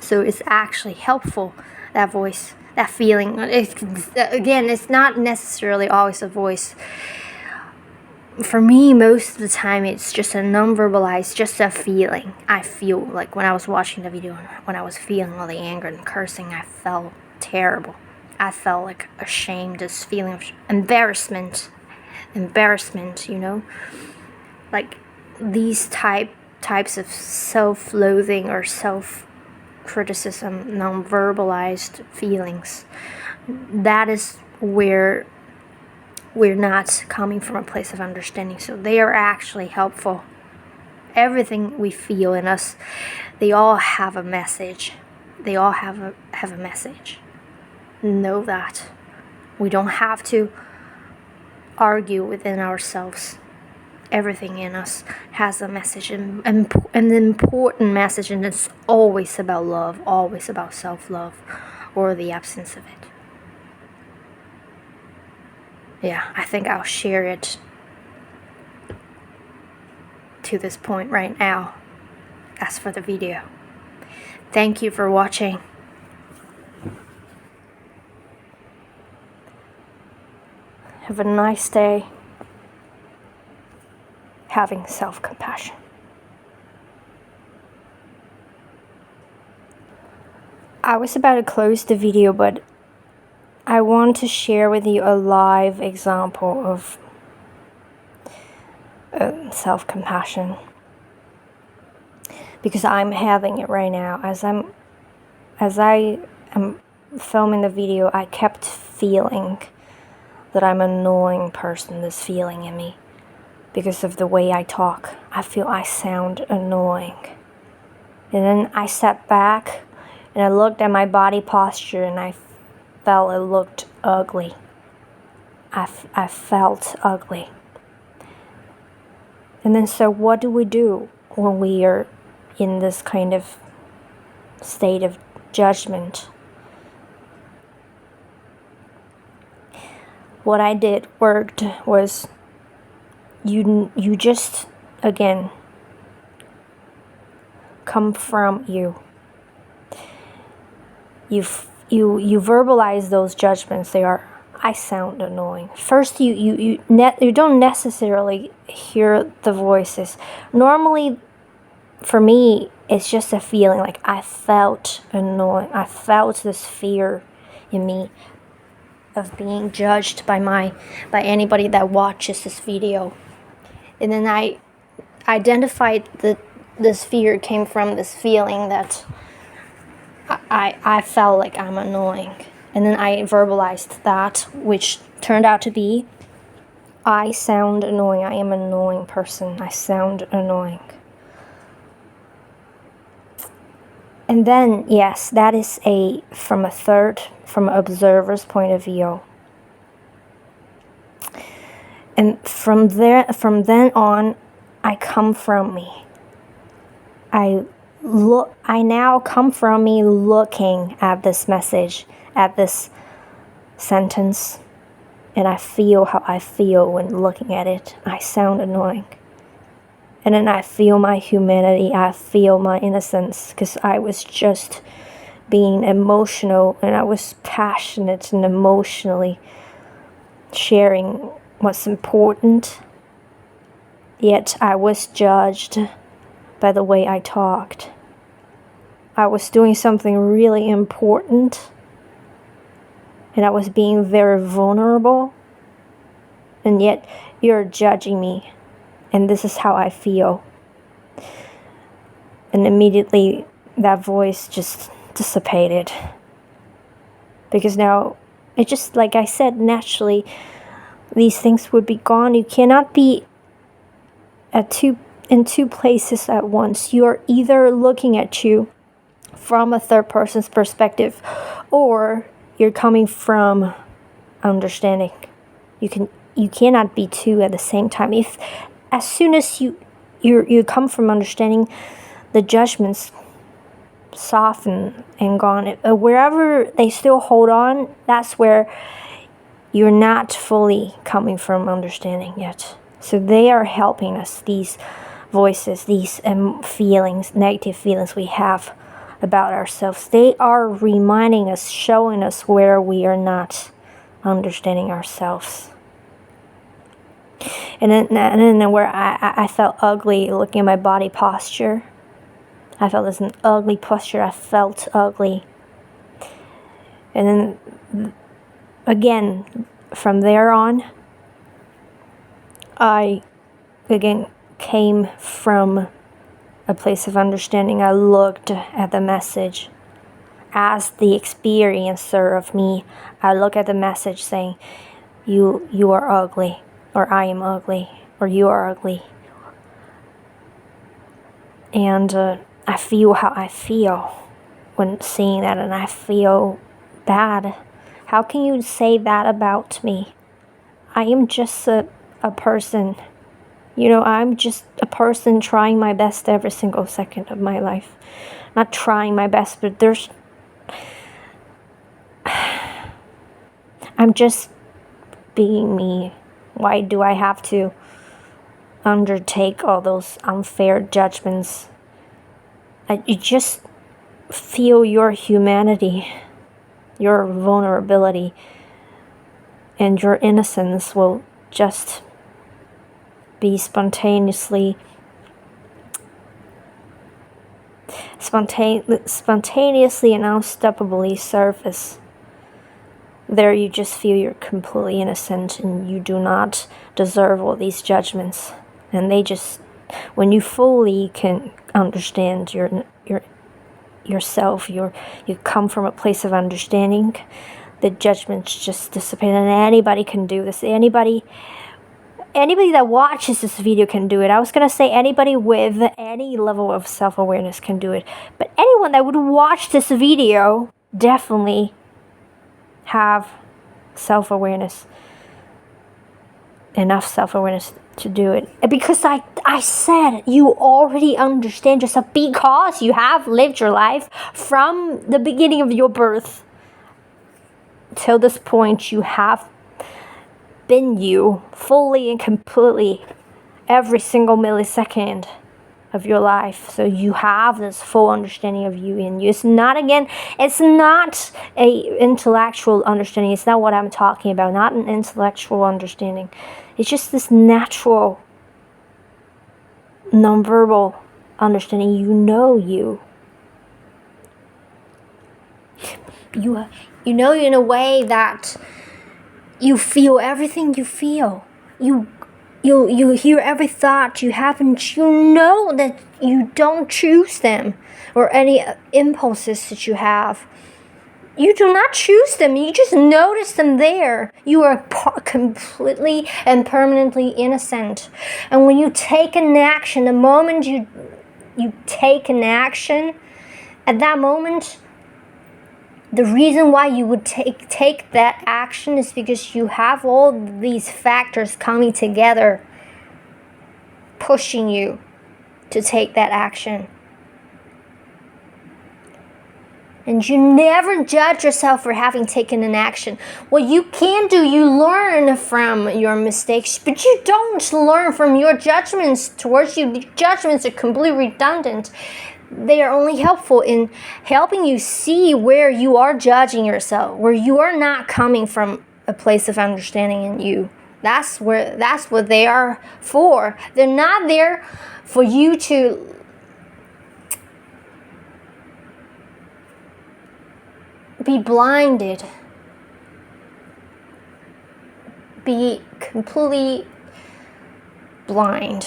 So it's actually helpful, that voice, that feeling. Again, it's not necessarily always a voice. For me, most of the time, it's just a non-verbalized, just a feeling. I feel like when I was watching the video, when I was feeling all the anger and cursing, I felt terrible. I felt like ashamed, this feeling of embarrassment, like these types of self-loathing or self-criticism, non-verbalized feelings. That is where we're not coming from a place of understanding. So they are actually helpful. Everything we feel in us, they all have a message. They all have a message. Know that. We don't have to argue within ourselves. Everything in us has a message, and an important message, and it's always about love, always about self-love, or the absence of it. Yeah, I think I'll share it to this point right now. As for the video, thank you for watching. Have a nice day. Having self-compassion. I was about to close the video, but I want to share with you a live example of self-compassion, because I'm having it right now. As I am filming the video, I kept feeling that I'm an annoying person, this feeling in me, because of the way I talk. I feel I sound annoying. And then I sat back and I looked at my body posture, and I felt it looked ugly. I felt ugly. And then, so what do we do when we are in this kind of state of judgment? What I did worked was you just, again, come from you. You verbalize those judgments. They are, I sound annoying. First, you don't necessarily hear the voices. Normally, for me, it's just a feeling like I felt annoying. I felt this fear in me of being judged by anybody that watches this video. And then I identified that this fear came from this feeling that I felt like I'm annoying. And then I verbalized that, which turned out to be, I sound annoying. I am an annoying person. I sound annoying. And then, yes, that is from an observer's point of view. And from then on, I come from me. I now come from me looking at this message, at this sentence, and I feel how I feel when looking at it. I sound annoying. And then I feel my humanity, I feel my innocence, because I was just being emotional, and I was passionate and emotionally sharing what's important. Yet I was judged by the way I talked. I was doing something really important, and I was being very vulnerable, and yet you're judging me, and this is how I feel. And immediately that voice just dissipated. Because now, it just, like I said, naturally, these things would be gone. You cannot be in two places at once. You are either looking at you from a third person's perspective, or you're coming from understanding. You cannot be two at the same time. If as soon as you come from understanding, the judgments soften and gone. Wherever they still hold on, that's where you're not fully coming from understanding yet. So they are helping us, these voices, these feelings, negative feelings we have about ourselves. They are reminding us, showing us where we are not understanding ourselves. And then where I felt ugly looking at my body posture. I felt this an ugly posture. I felt ugly. And then again, from there on, I again came from a place of understanding. I looked at the message as the experiencer of me. I look at the message saying, you are ugly, or I am ugly, or you are ugly. And I feel how I feel when seeing that, and I feel bad. How can you say that about me? I am just a person. I'm just a person trying my best every single second of my life. Not trying my best, but I'm just being me. Why do I have to undertake all those unfair judgments? You just feel your humanity, your vulnerability, and your innocence will just be spontaneously and unstoppably surface. There you just feel you're completely innocent and you do not deserve all these judgments. And they just, when you fully can understand yourself, you come from a place of understanding, the judgments just dissipate. And anybody can do this. Anybody that watches this video can do it. I was going to say anybody with any level of self-awareness can do it. But anyone that would watch this video definitely have self-awareness. Enough self-awareness to do it. Because I said you already understand yourself because you have lived your life from the beginning of your birth till this point. You have been you fully and completely every single millisecond of your life. So you have this full understanding of you in you. It's not a intellectual understanding. It's not what I'm talking about. Not an intellectual understanding. It's just this natural, nonverbal understanding. You know you. You know you in a way that you feel everything you feel. You hear every thought you have, and you know that you don't choose them or any impulses that you have. You do not choose them. You just notice them there. You are completely and permanently innocent. And when you take an action, the moment you take an action, at that moment, the reason why you would take that action is because you have all these factors coming together, pushing you to take that action. And you never judge yourself for having taken an action. What you can do, you learn from your mistakes, but you don't learn from your judgments towards you. The judgments are completely redundant. They are only helpful in helping you see where you are judging yourself, where you are not coming from a place of understanding in you. That's what they are for. They're not there for you to be blinded be completely blind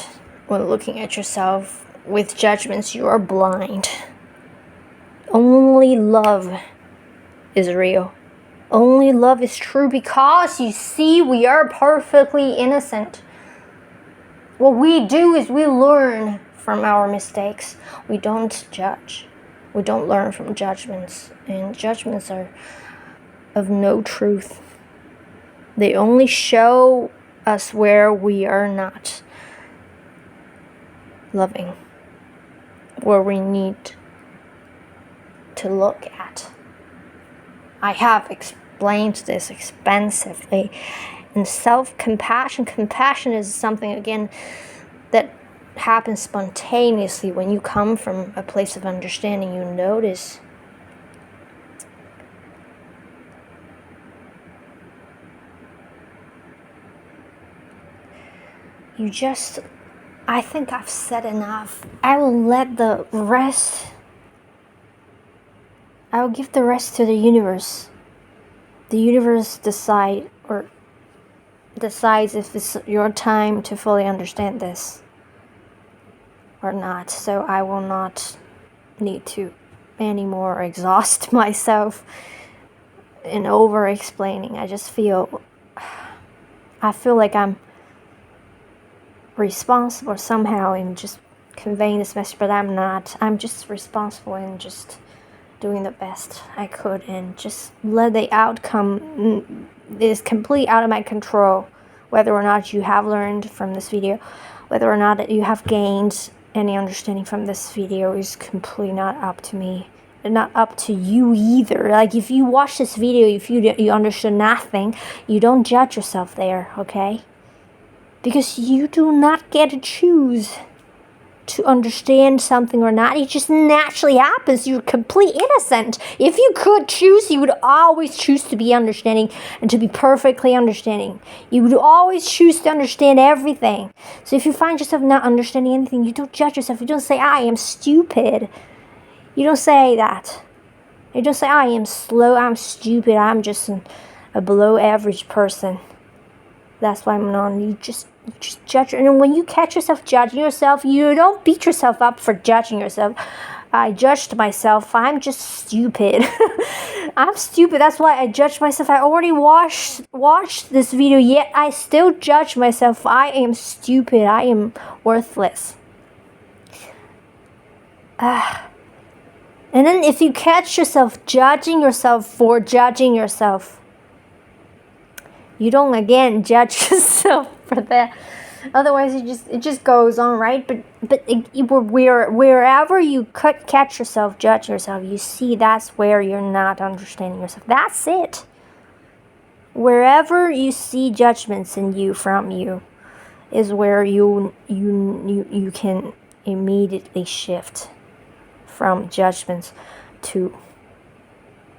when looking at yourself. With judgments, you are blind. Only love is real. Only love is true, because you see, we are perfectly innocent. What we do is we learn from our mistakes. We don't judge. We don't learn from judgments. And judgments are of no truth. They only show us where we are not loving, where we need to look at. I have explained this expansively. And self-compassion, compassion is something, again, that happens spontaneously when you come from a place of understanding. You notice I think I've said enough. I will give the rest to the universe. The universe decides if it's your time to fully understand this or not. So I will not need to anymore exhaust myself in over explaining. I feel like I'm responsible somehow in just conveying this message, but I'm not. I'm just responsible in just doing the best I could, and just let the outcome is completely out of my control. Whether or not you have learned from this video, whether or not you have gained any understanding from this video, is completely not up to me, and not up to you either. Like, if you watch this video, if you understood nothing, you don't judge yourself there, okay? Because you do not get to choose to understand something or not. It just naturally happens. You're completely innocent. If you could choose, you would always choose to be understanding and to be perfectly understanding. You would always choose to understand everything. So if you find yourself not understanding anything, you don't judge yourself. You don't say, I am stupid. You don't say that. You don't say, I am slow, I'm stupid, I'm just a below average person. That's why I'm not. You just judge. And when you catch yourself judging yourself, you don't beat yourself up for judging yourself. I judged myself. I'm just stupid. I'm stupid. That's why I judged myself. I already watched this video, yet I still judge myself. I am stupid. I am worthless. And then if you catch yourself judging yourself for judging yourself, you don't again judge yourself for that. Otherwise, it just goes on, right? But wherever you catch yourself judging yourself, you see that's where you're not understanding yourself. That's it. Wherever you see judgments in you from you, is where you can immediately shift from judgments to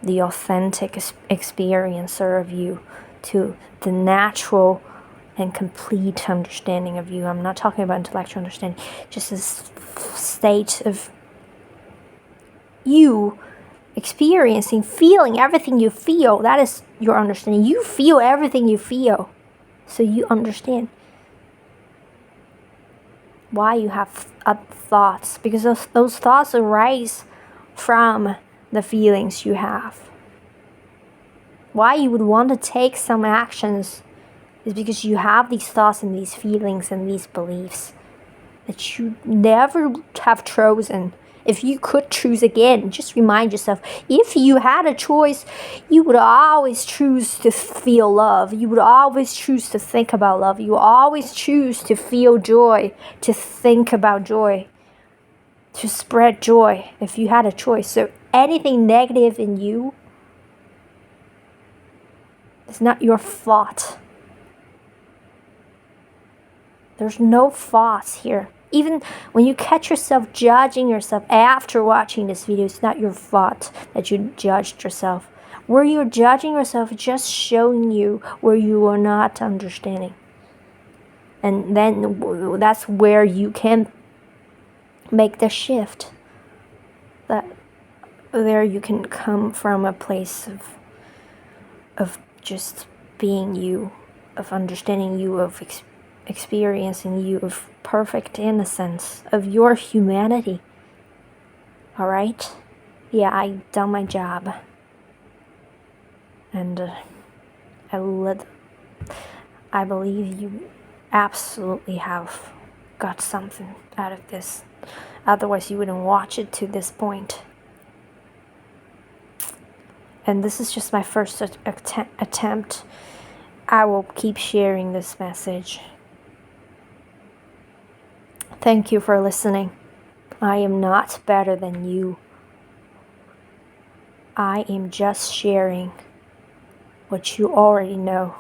the authentic experiencer of you, to the natural and complete understanding of you. I'm not talking about intellectual understanding, just this state of you experiencing, feeling everything you feel. That is your understanding. You feel everything you feel, so you understand why you have thoughts, because those thoughts arise from the feelings you have. Why you would want to take some actions is because you have these thoughts and these feelings and these beliefs that you never have chosen. If you could choose again, just remind yourself, if you had a choice, you would always choose to feel love. You would always choose to think about love. You would always choose to feel joy, to think about joy, to spread joy if you had a choice. So anything negative in you, it's not your fault. There's no faults here. Even when you catch yourself judging yourself after watching this video, it's not your fault that you judged yourself. Where you're judging yourself, just showing you where you are not understanding. And then that's where you can make the shift. That there you can come from a place of just being you, of understanding you, of experiencing you, of perfect innocence, of your humanity. Alright? Yeah, I done my job. And I believe you absolutely have got something out of this. Otherwise, you wouldn't watch it to this point. And this is just my first attempt. I will keep sharing this message. Thank you for listening. I am not better than you. I am just sharing what you already know.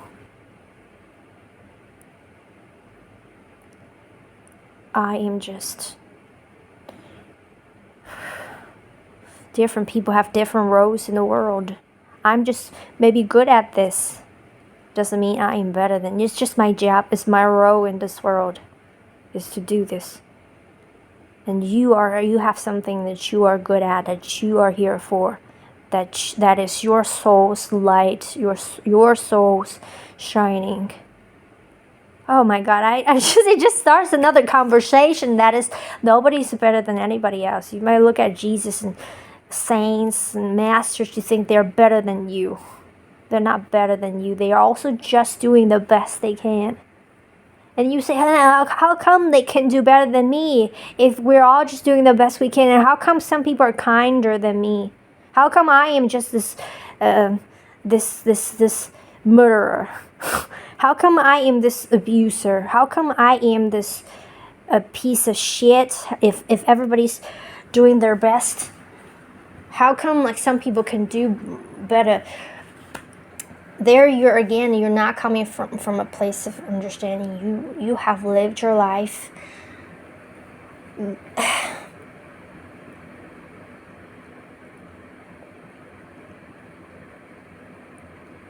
I am just... Different people have different roles in the world. I'm just maybe good at this. Doesn't mean I am better than you. It's just my job. It's my role in this world. Is to do this. And you have something that you are good at, that you are here for. That is your soul's light, your soul's shining. Oh my God, it just starts another conversation that is, nobody's better than anybody else. You might look at Jesus and saints and masters, you think they're better than you. They're not better than you. They are also just doing the best they can. And you say, how come they can do better than me if we're all just doing the best we can? And how come some people are kinder than me? How come I am just this murderer? How come I am this abuser? How come I am this a piece of shit if everybody's doing their best? How come like some people can do better? There you're not coming from a place of understanding. You have lived your life.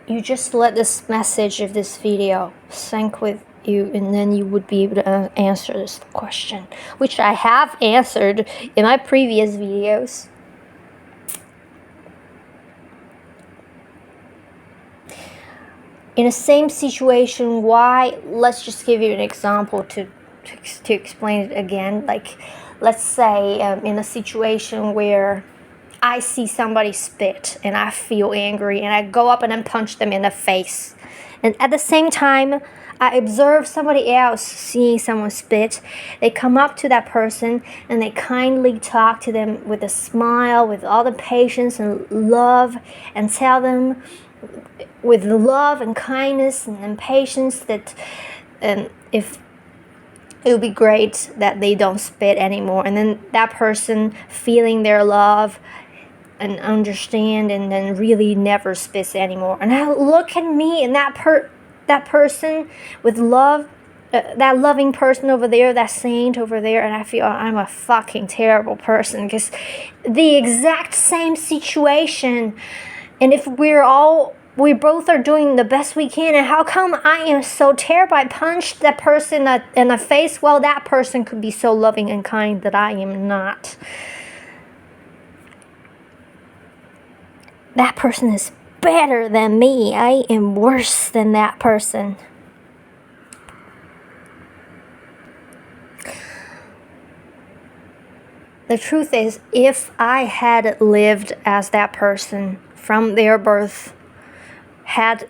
You just let this message of this video sink with you, and then you would be able to answer this question, which I have answered in my previous videos. In the same situation, let's just give you an example to explain it again. Like, let's say in a situation where I see somebody spit and I feel angry and I go up and then punch them in the face. And at the same time, I observe somebody else seeing someone spit. They come up to that person and they kindly talk to them with a smile, with all the patience and love, and tell them with love and kindness and patience that if it would be great that they don't spit anymore. And then that person feeling their love and understand, and then really never spits anymore. And I look at me and that person with love, that loving person over there, that saint over there, and I feel I'm a fucking terrible person, because the exact same situation. And if we both are doing the best we can, and how come I am so terrible? I punched that person in the face. Well, that person could be so loving and kind that I am not. That person is better than me. I am worse than that person. The truth is, if I had lived as that person from their birth, had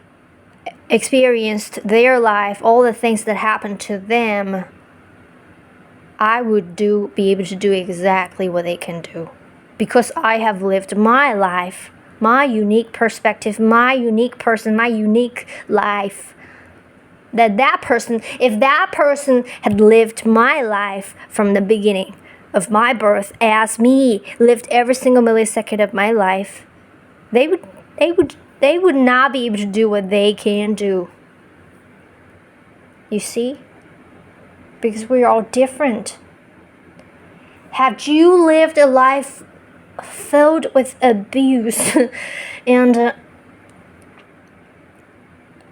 experienced their life, all the things that happened to them, I would be able to do exactly what they can do. Because I have lived my life, my unique perspective, my unique person, my unique life. That person, if that person had lived my life from the beginning of my birth as me, lived every single millisecond of my life, they would not be able to do what they can do. You see? Because we're all different. Have you lived a life filled with abuse and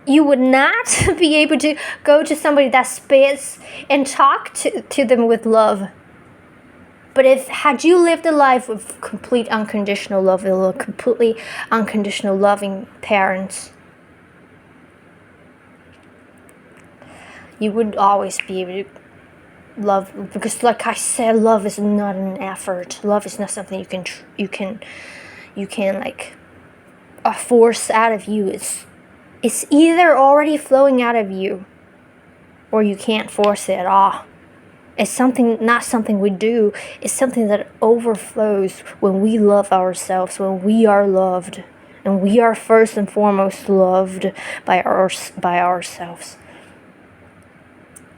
you would not be able to go to somebody that spits and talk to them with love? But had you lived a life with complete unconditional love, with completely unconditional loving parents, You would always be able to love, because like I said, love is not an effort. Love is not something you can like force out of you. It's either already flowing out of you, or you can't force it at all. It's not something we do. It's something that overflows when we love ourselves, when we are loved, and we are first and foremost loved by ourselves.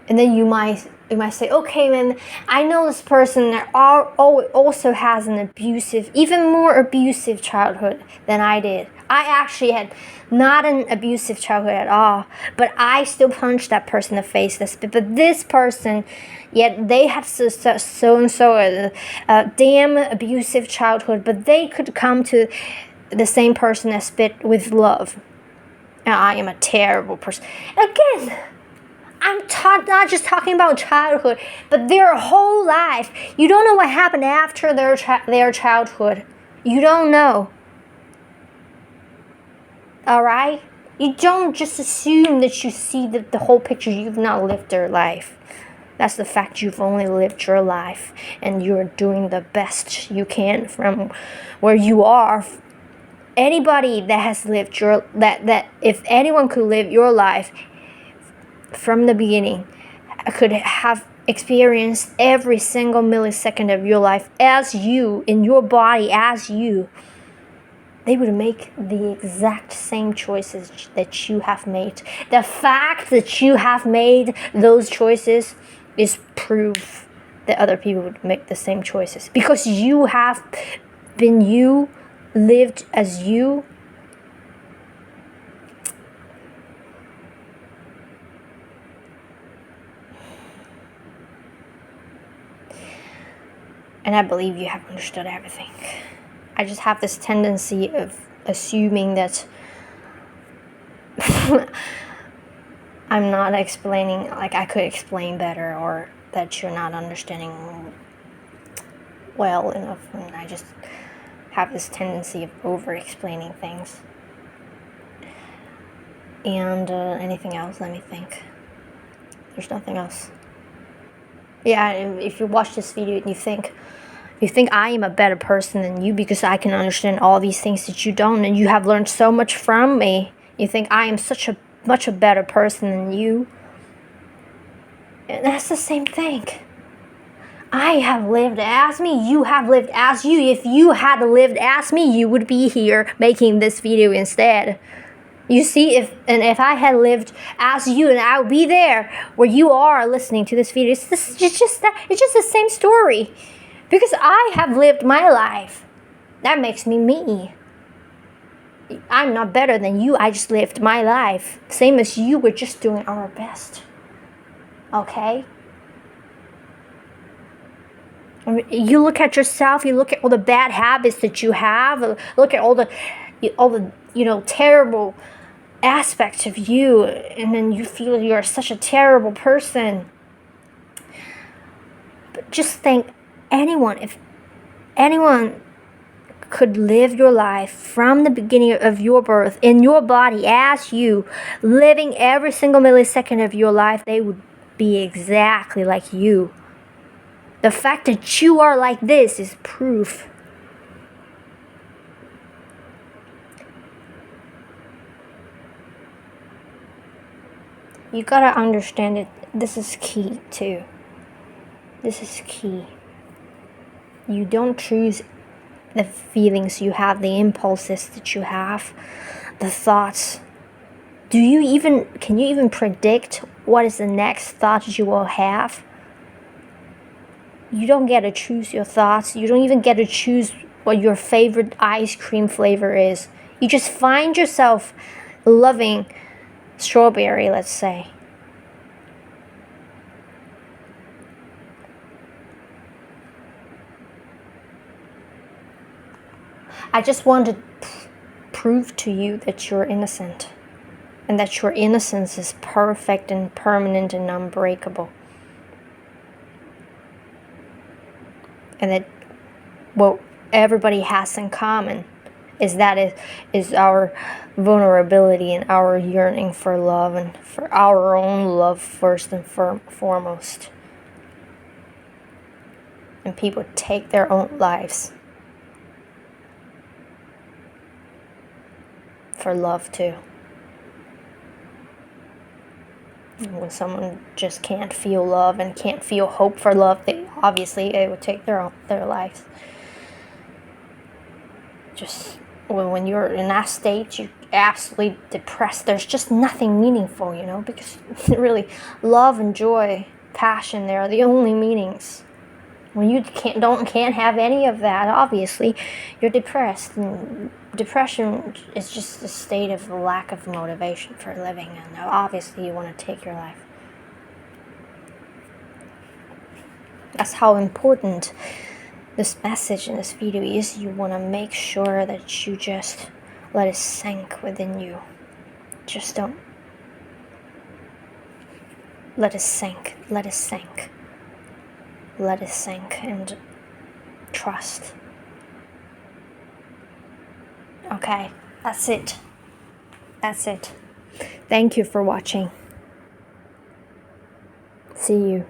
And then you might say, okay, man, I know this person that also has an abusive, even more abusive childhood than I did. I actually had not an abusive childhood at all, but I still punched that person in the face. But this person, yet they had so-and-so a damn abusive childhood, but they could come to the same person as spit with love. And I am a terrible person. Again, I'm not just talking about childhood, but their whole life. You don't know what happened after their childhood. You don't know. Alright? You don't just assume that you see the whole picture. You've not lived their life. That's the fact. You've only lived your life, and you're doing the best you can from where you are. Anybody that has lived that if anyone could live your life from the beginning, could have experienced every single millisecond of your life as you, in your body as you, they would make the exact same choices that you have made. The fact that you have made those choices is proof that other people would make the same choices. Because you have been you, lived as you. And I believe you have understood everything. I just have this tendency of assuming that I'm not explaining, like I could explain better, or that you're not understanding well enough. And I just have this tendency of over-explaining things. And anything else? Let me think. There's nothing else. Yeah, if you watch this video and you think I am a better person than you because I can understand all these things that you don't, and you have learned so much from me, you think I am much a better person than you. And that's the same thing. I have lived as me, you have lived as you. If you had lived as me, you would be here making this video instead. You see, if I had lived as you, and I would be there where you are listening to this video. It's just the same story. Because I have lived my life. That makes me me. I'm not better than you. I just lived my life. Same as you. We're just doing our best. Okay? You look at yourself. You look at all the bad habits that you have. Look at all the terrible aspects of you, and then you feel you're such a terrible person. But just think, if anyone could live your life from the beginning of your birth in your body as you, living every single millisecond of your life, they would be exactly like you. The fact that you are like this is proof. You gotta understand it. This is key too. This is key. You don't choose the feelings you have, the impulses that you have, the thoughts. Can you even predict what is the next thought you will have? You don't get to choose your thoughts. You don't even get to choose what your favorite ice cream flavor is. You just find yourself loving strawberry, let's say. I just want to prove to you that you're innocent, and that your innocence is perfect and permanent and unbreakable. And that what everybody has in common is our vulnerability and our yearning for love and for our own love first and foremost. And people take their own lives for love too. When someone just can't feel love and can't feel hope for love, they would take their lives. Just when you're in that state, you're absolutely depressed. There's just nothing meaningful, because really, love and joy, passion, they are the only meanings. When you can't have any of that, obviously, you're depressed. And depression is just a state of lack of motivation for living, and obviously you want to take your life. That's how important this message in this video is. You want to make sure that you just let it sink within you. Just don't let it sink. Let it sink. Let it sink and trust. Okay, that's it. That's it. Thank you for watching. See you.